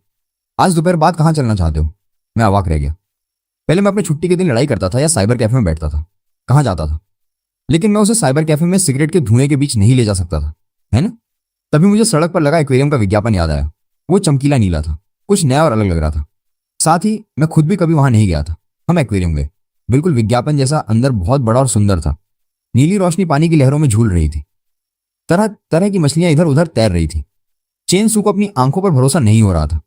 आज दोपहर बाद कहाँ चलना चाहते हो? मैं अवाक रह गया। पहले मैं अपने छुट्टी के दिन लड़ाई करता था या साइबर कैफे में बैठता था, कहाँ जाता था, लेकिन मैं उसे साइबर कैफे में सिगरेट के धुएं के बीच नहीं ले जा सकता था, है ना? तभी मुझे सड़क पर लगा एक्वेरियम का विज्ञापन याद आया। वो चमकीला नीला था, कुछ नया और अलग लग रहा था। साथ ही मैं खुद भी कभी वहां नहीं गया था। हम एक्वेरियम गए। बिल्कुल विज्ञापन जैसा, अंदर बहुत बड़ा और सुंदर था। नीली रोशनी पानी की लहरों में झूल रही थी। तरह तरह की मछलियां इधर उधर तैर रही थी। चेन सू को अपनी आंखों पर भरोसा नहीं हो रहा था।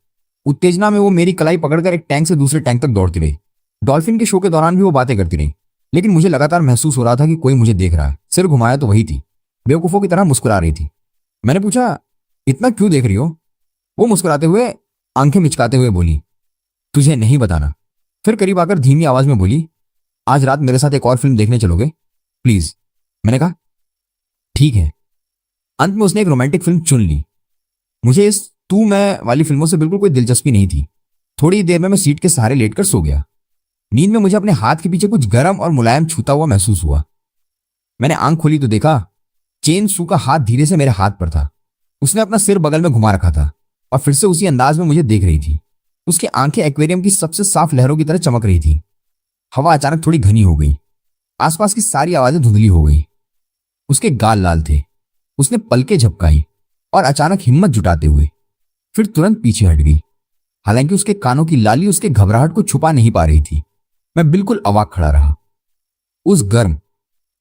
उत्तेजना में वो मेरी कलाई पकड़कर एक टैंक से दूसरे टैंक तक दौड़ती रही। डॉल्फिन के शो के दौरान भी वो बातें करती रही, लेकिन मुझे लगातार महसूस हो रहा था कि कोई मुझे देख रहा है। सिर घुमाया तो वही थी, बेवकूफों की तरह मुस्कुरा रही थी। मैंने पूछा, इतना क्यों देख रही हो? वो मुस्कुराते हुए, आंखें मिचकाते हुए बोली, तुझे नहीं बताना। फिर करीब आकर धीमी आवाज में बोली, आज रात मेरे साथ एक और फिल्म देखने चलोगे प्लीज? मैंने कहा, ठीक है। अंत में उसने एक रोमांटिक फिल्म चुन ली। मुझे इस तू मैं वाली फिल्मों से बिल्कुल कोई दिलचस्पी नहीं थी। थोड़ी देर में मैं सीट के सहारे लेटकर सो गया। नींद में मुझे अपने हाथ के पीछे कुछ गर्म और मुलायम छूता हुआ महसूस हुआ। मैंने आंख खोली तो देखा चेन सू का हाथ धीरे से मेरे हाथ पर था। उसने अपना सिर बगल में घुमा रखा था और फिर से उसी अंदाज में मुझे देख रही थी। उसकी आंखें एक्वेरियम की सबसे साफ लहरों की तरह चमक रही थी। हवा अचानक थोड़ी घनी हो गई। आसपास की सारी आवाजें धुंधली हो गई। उसके गाल लाल थे। उसने पलकें झपकाई और अचानक हिम्मत जुटाते हुए फिर तुरंत पीछे हट गई। हालांकि उसके कानों की लाली उसके घबराहट को छुपा नहीं पा रही थी। मैं बिल्कुल अवाक खड़ा रहा। उस गर्म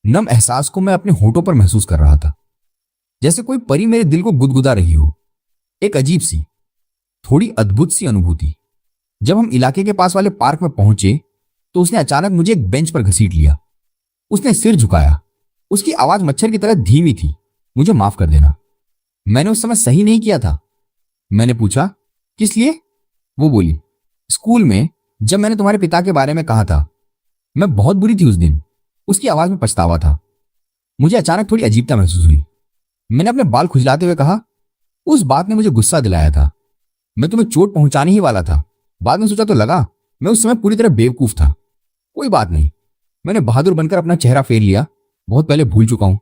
नम एहसास को मैं अपने होठों पर महसूस कर रहा था, जैसे कोई परी मेरे दिल को गुदगुदा रही हो। एक अजीब सी, थोड़ी अद्भुत सी अनुभूति। जब हम इलाके के पास वाले पार्क में पहुंचे तो उसने अचानक मुझे एक बेंच पर घसीट लिया। उसने सिर झुकाया। उसकी आवाज मच्छर की तरह धीमी थी, मुझे माफ कर देना, मैंने उस समय सही नहीं किया था। मैंने पूछा, किस लिए? वो बोली, स्कूल में जब मैंने तुम्हारे पिता के बारे में कहा था, मैं बहुत बुरी थी उस दिन। उसकी आवाज में पछतावा था। मुझे अचानक थोड़ी अजीबता महसूस हुई। मैंने अपने बाल खुजलाते हुए कहा, उस बात ने मुझे गुस्सा दिलाया था। मैं तुम्हें चोट पहुंचाने ही वाला था। बाद में सोचा तो लगा मैं उस समय पूरी तरह बेवकूफ था। कोई बात नहीं, मैंने बहादुर बनकर अपना चेहरा फेर लिया। बहुत पहले भूल चुका हूं।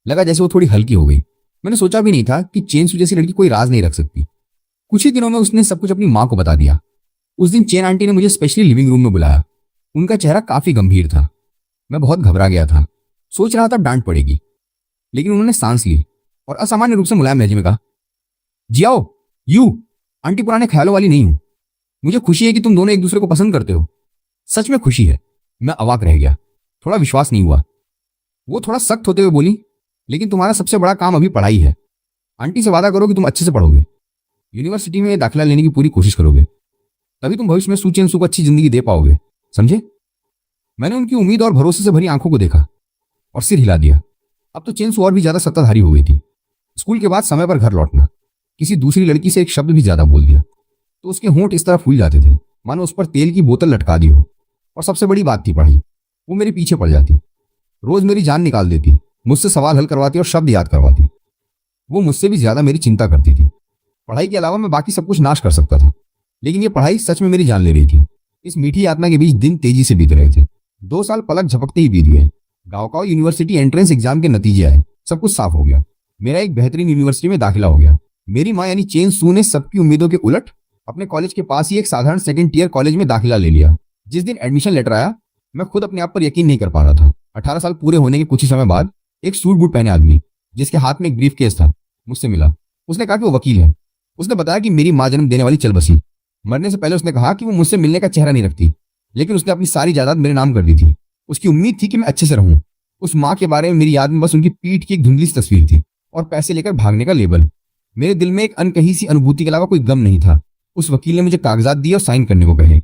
लगा जैसे वो थोड़ी हल्की हो गई। मैंने सोचा भी नहीं था कि चेन सू जैसी लड़की कोई राज नहीं रख सकती। कुछ ही दिनों में उसने सब कुछ अपनी मां को बता दिया। उस दिन चेन आंटी ने मुझे स्पेशली लिविंग रूम में बुलाया। उनका चेहरा काफी गंभीर था। मैं बहुत घबरा गया था। सोच रहा था डांट पड़ेगी, लेकिन उन्होंने सांस ली और असामान्य रूप से मुलायम लहजे में कहा, जियाओ, यू आंटी पुराने ख्यालों वाली नहीं हूं। मुझे खुशी है कि तुम दोनों एक दूसरे को पसंद करते हो। सच में खुशी है। मैं अवाक रह गया। थोड़ा विश्वास नहीं हुआ। वो थोड़ा सख्त होते हुए बोली, लेकिन तुम्हारा सबसे बड़ा काम अभी पढ़ाई है। आंटी से वादा करो कि तुम अच्छे से पढ़ोगे, यूनिवर्सिटी में दाखिला लेने की पूरी कोशिश करोगे, तभी तुम भविष्य में सू चेन सू को अच्छी जिंदगी दे पाओगे, समझे? मैंने उनकी उम्मीद और भरोसे से भरी आंखों को देखा और सिर हिला दिया। अब तो चेंसू और भी ज्यादा सत्ताधारी हो गई थी। स्कूल के बाद समय पर घर लौटना, किसी दूसरी लड़की से एक शब्द भी ज्यादा बोल दिया तो उसके होंठ इस तरह फूल जाते थे मानो उस पर तेल की बोतल लटका दी हो। और सबसे बड़ी बात थी पढ़ाई। वो मेरे पीछे पड़ जाती, रोज मेरी जान निकाल देती, मुझसे सवाल हल करवाती और शब्द याद करवाती। वो मुझसे भी ज्यादा मेरी चिंता करती थी। पढ़ाई के अलावा मैं बाकी सब कुछ नाश कर सकता था, लेकिन ये पढ़ाई सच में मेरी जान ले रही थी। इस मीठी यातना के बीच दिन तेजी से बीत रहे थे। 2 साल पलक झपकते ही बीत गए। गाँव यूनिवर्सिटी एंट्रेंस एग्जाम के नतीजे आए, सब कुछ साफ हो गया। मेरा एक बेहतरीन यूनिवर्सिटी में दाखिला हो गया। मेरी माँ यानी चेन सू ने सबकी उम्मीदों के उलट अपने कॉलेज के पास ही एक साधारण सेकंड ईयर कॉलेज में दाखिला ले लिया। जिस दिन एडमिशन लेटर आया, मैं खुद अपने आप पर यकीन नहीं कर पा रहा था। 18 साल पूरे होने के कुछ ही समय बाद एक सूट बूट पहने आदमी जिसके हाथ में एक ब्रीफ केस था मुझसे मिला। उसने कहा कि वो वकील है। उसने बताया कि मेरी माँ जन्म देने वाली चल बसी। मरने से पहले उसने कहा कि वो मुझसे मिलने का चेहरा नहीं रखती, लेकिन उसने अपनी सारी जायदाद मेरे नाम कर दी थी। उसकी उम्मीद थी कि मैं अच्छे से रहूं। उस माँ के बारे में मेरी याद में बस उनकी पीठ की एक धुंधली सी तस्वीर थी और पैसे लेकर भागने का लेबल। मेरे दिल में एक अनकही सी अनुभूति के अलावा कोई गम नहीं था। उस वकील ने मुझे कागजात दिए और साइन करने को कहे।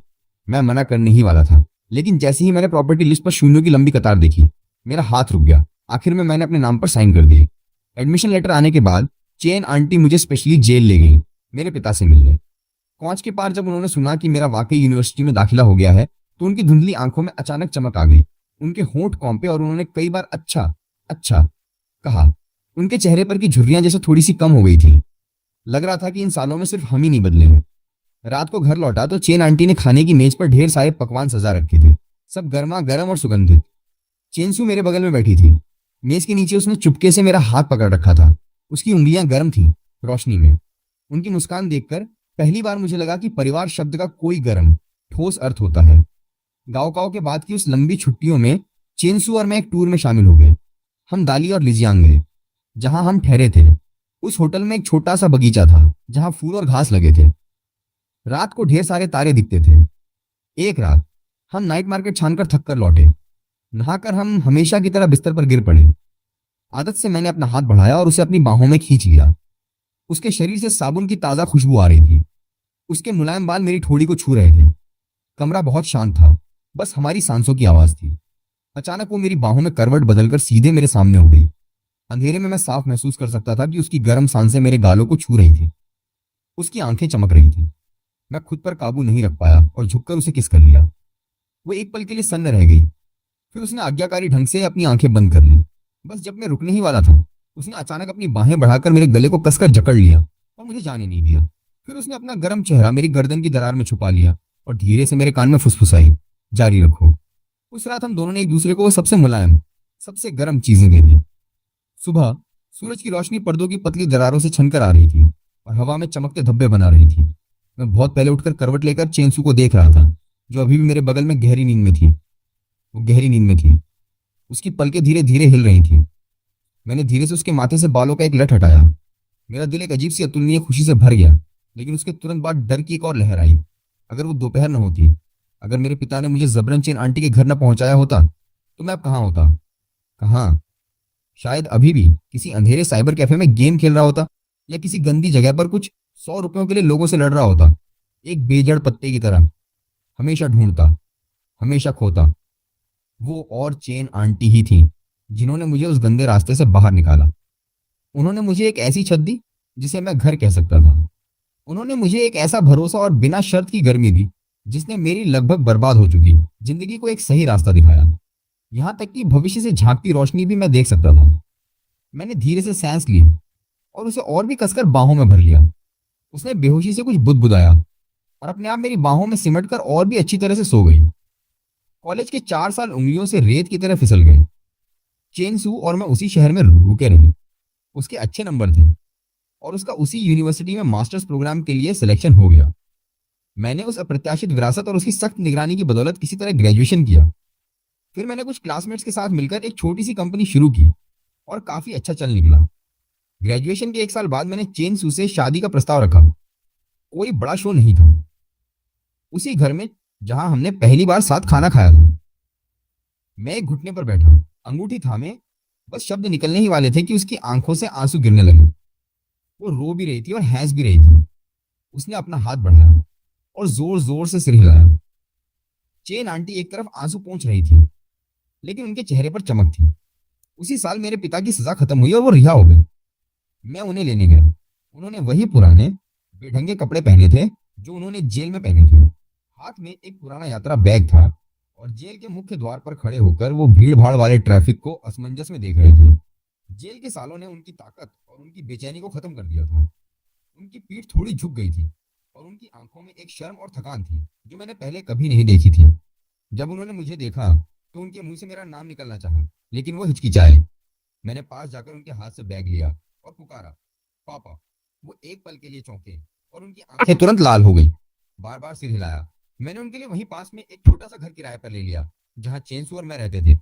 मैं मना करने ही वाला था, लेकिन जैसे ही मैंने प्रॉपर्टी लिस्ट पर शून्यों की लंबी कतार देखी, मेरा हाथ रुक गया। आखिर में मैंने अपने नाम पर साइन कर दिए। एडमिशन लेटर आने के बाद चेन आंटी मुझे स्पेशली जेल ले गई मेरे पिता से मिलने। कांच के पार जब उन्होंने सुना कि मेरा वाकई यूनिवर्सिटी में दाखिला हो गया है, तो उनकी धुंधली आंखों में अचानक चमक आ गई। उनके होंठ कौंपे और उन्होंने कई बार अच्छा अच्छा कहा। उनके चेहरे पर की झुर्रियां जैसे थोड़ी सी कम हो गई थी। लग रहा था कि इन सालों में सिर्फ हम ही नहीं बदले हैं। रात को घर लौटा तो चेन आंटी ने खाने की मेज पर ढेर सारे पकवान सजा रखे थे, सब गर्मा गर्म और सुगंधित। चेंसू मेरे बगल में बैठी थी। मेज के नीचे उसने चुपके से मेरा हाथ पकड़ रखा था। उसकी उंगलियां गर्म थीं रोशनी में। उनकी मुस्कान देखकर पहली बार मुझे लगा कि परिवार शब्द का कोई गर्म ठोस अर्थ होता है। गाँव के बाद की उस लंबी छुट्टियों में चेंसू और मैं एक टूर में शामिल हो गए। हम दाली और लिजियांग गए, जहां हम ठहरे थे। उस होटल में एक छोटा सा बगीचा था जहां फूल और घास लगे थे। रात को ढेर सारे तारे दिखते थे। एक रात हम नाइट मार्केट छानकर थक कर लौटे। नहाकर हम हमेशा की तरह बिस्तर पर गिर पड़े। आदत से मैंने अपना हाथ बढ़ाया और उसे अपनी बाहों में खींच लिया। उसके शरीर से साबुन की ताज़ा खुशबू आ रही थी। उसके मुलायम बाल मेरी ठोड़ी को छू रहे थे। कमरा बहुत शांत था, बस हमारी सांसों की आवाज़ थी। अचानक वो मेरी बाहों में करवट बदलकर सीधे मेरे सामने हो गई। अंधेरे में मैं साफ महसूस कर सकता था कि उसकी गर्म सांसें मेरे गालों को छू रही थी। उसकी आंखें चमक रही थी। मैं खुद पर काबू नहीं रख पाया और झुककर उसे किस कर लिया। वो एक पल के लिए सन्न रह गई, फिर उसने आज्ञाकारी ढंग से अपनी आंखें बंद कर ली। बस जब मैं रुकने ही वाला था, उसने अचानक अपनी बाहें बढ़ाकर मेरे गले को कसकर जकड़ लिया और मुझे जाने नहीं दिया। फिर उसने अपना गर्म चेहरा मेरी गर्दन की दरार में छुपा लिया और धीरे से मेरे कान में फुसफुसाई, जारी रखो। उस रात हम दोनों ने एक दूसरे को वो सबसे मुलायम, सबसे गर्म चीजें दे दी। सुबह सूरज की रोशनी पर्दों की पतली दरारों से छनकर आ रही थी और हवा में चमकते धब्बे बना रही थी। मैं बहुत पहले उठकर करवट लेकर चेंसू को देख रहा था, जो अभी भी मेरे बगल में गहरी नींद में थी। वो गहरी नींद में थी। उसकी पलकें धीरे धीरे हिल रही थी। मैंने धीरे से उसके माथे से बालों का एक लट हटाया। मेरा दिल एक अजीब सी अतुलनीय खुशी से भर गया, लेकिन उसके तुरंत बाद डर की एक और लहर आई। अगर वो दोपहर न होती, अगर मेरे पिता ने मुझे जबरन चेन आंटी के घर न पहुंचाया होता, तो मैं अब कहाँ होता? कहाँ? शायद अभी भी किसी अंधेरे साइबर कैफे में गेम खेल रहा होता, या किसी गंदी जगह पर कुछ 100 रुपयों के लिए लोगों से लड़ रहा होता, एक बेजड़ पत्ते की तरह, हमेशा ढूंढता, हमेशा खोता। वो और चेन आंटी ही थी जिन्होंने मुझे उस गंदे रास्ते से बाहर निकाला। उन्होंने मुझे एक ऐसी छत दी जिसे मैं घर कह सकता था। उन्होंने मुझे एक ऐसा भरोसा और बिना शर्त की गर्मी दी जिसने मेरी लगभग बर्बाद हो चुकी जिंदगी को एक सही रास्ता दिखाया। यहां तक कि भविष्य से झांकती रोशनी भी मैं देख सकता था। मैंने धीरे से सांस ली और उसे और भी कसकर बाहों में भर लिया। उसने बेहोशी से कुछ बुदबुदाया और अपने आप मेरी बाहों में सिमट कर और भी अच्छी तरह से सो गई। कॉलेज के 4 साल उंगलियों से रेत की तरह फिसल गए। चेंसू और मैं उसी शहर में रुके रहे। उसके अच्छे नंबर थे और उसका उसी यूनिवर्सिटी में मास्टर्स प्रोग्राम के लिए सिलेक्शन हो गया। मैंने उस अप्रत्याशित विरासत और उसकी सख्त निगरानी की बदौलत किसी तरह ग्रेजुएशन किया। फिर मैंने कुछ क्लासमेट्स के साथ मिलकर एक छोटी सी कंपनी शुरू की और काफी अच्छा चल निकला। ग्रेजुएशन के 1 साल बाद मैंने चेंसू से शादी का प्रस्ताव रखा। कोई बड़ा शो नहीं था। उसी घर में जहां हमने पहली बार साथ खाना खाया था। मैं एक घुटने पर बैठा, अंगूठी थामे, बस शब्द निकलने ही वाले थे कि उसकी आंखों से आंसू गिरने लगे। वो रो भी रही थी और हंस भी रही थी। उसने अपना हाथ बढ़ाया और जोर जोर से सिर हिलाया। चेन आंटी एक तरफ आंसू पोंछ रही थी, लेकिन उनके चेहरे पर चमक थी। उसी साल मेरे पिता की सजा खत्म हुई और वो रिहा हो गए। मैं उन्हें लेने गया। उन्होंने वही पुराने बेढंगे कपड़े पहने थे जो उन्होंने जेल में पहने थे। हाथ में एक पुराना यात्रा बैग था और जेल के मुख्य द्वार पर खड़े होकर वो भीड़ भाड़ वाले ट्रैफिक को असमंजस में देख रहे थे। जेल के सालों ने उनकी ताकत और उनकी बेचैनी को खत्म कर दिया था। उनकी पीठ थोड़ी झुक गई थी और उनकी आंखों में एक शर्म और थकान थी जो मैंने पहले कभी नहीं देखी थी। जब उन्होंने मुझे देखा तो उनके मुंह से मेरा नाम निकलना चाहा, लेकिन वो हिचकिचाए। मैंने पास जाकर उनके हाथ से बैग लिया और पुकारा, पापा। वो एक पल के लिए चौंके और उनकी आंखें तुरंत लाल हो गई। बार बार सिर हिलाया। मैंने उनके लिए वहीं पास में एक छोटा सा घर किराए पर ले लिया जहां चेंसू और मैं रहते थे।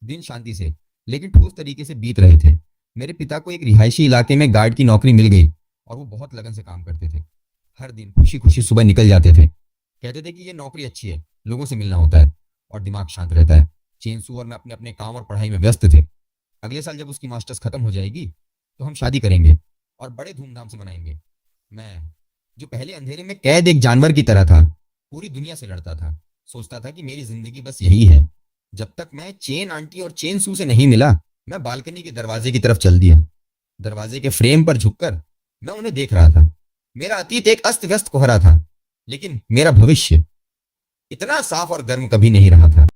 दिन शांति से लेकिन ठोस तरीके से बीत रहे थे। मेरे पिता को एक रिहायशी इलाके में गार्ड की नौकरी मिल गई और वो बहुत लगन से काम करते थे। हर दिन खुशी खुशी सुबह निकल जाते थे। कहते थे कि ये नौकरी अच्छी है, लोगों से मिलना होता है और दिमाग शांत रहता है। चेंसू और मैं अपने अपने काम और पढ़ाई में व्यस्त थे। अगले साल जब उसकी मास्टर्स खत्म हो जाएगी तो हम शादी करेंगे और बड़े धूमधाम से मनाएंगे। मैं, जो पहले अंधेरे में कैद एक जानवर की तरह था, पूरी दुनिया से लड़ता था। सोचता था कि मेरी जिंदगी बस यही है। जब तक मैं चेन आंटी और चेन सू से नहीं मिला, मैं बालकनी के दरवाजे की तरफ चल दिया। दरवाजे के फ्रेम पर झुककर मैं उन्हें देख रहा था। मेरा अतीत एक अस्त व्यस्त कोहरा था, लेकिन मेरा भविष्य इतना साफ और गर्म कभी नहीं रहा था।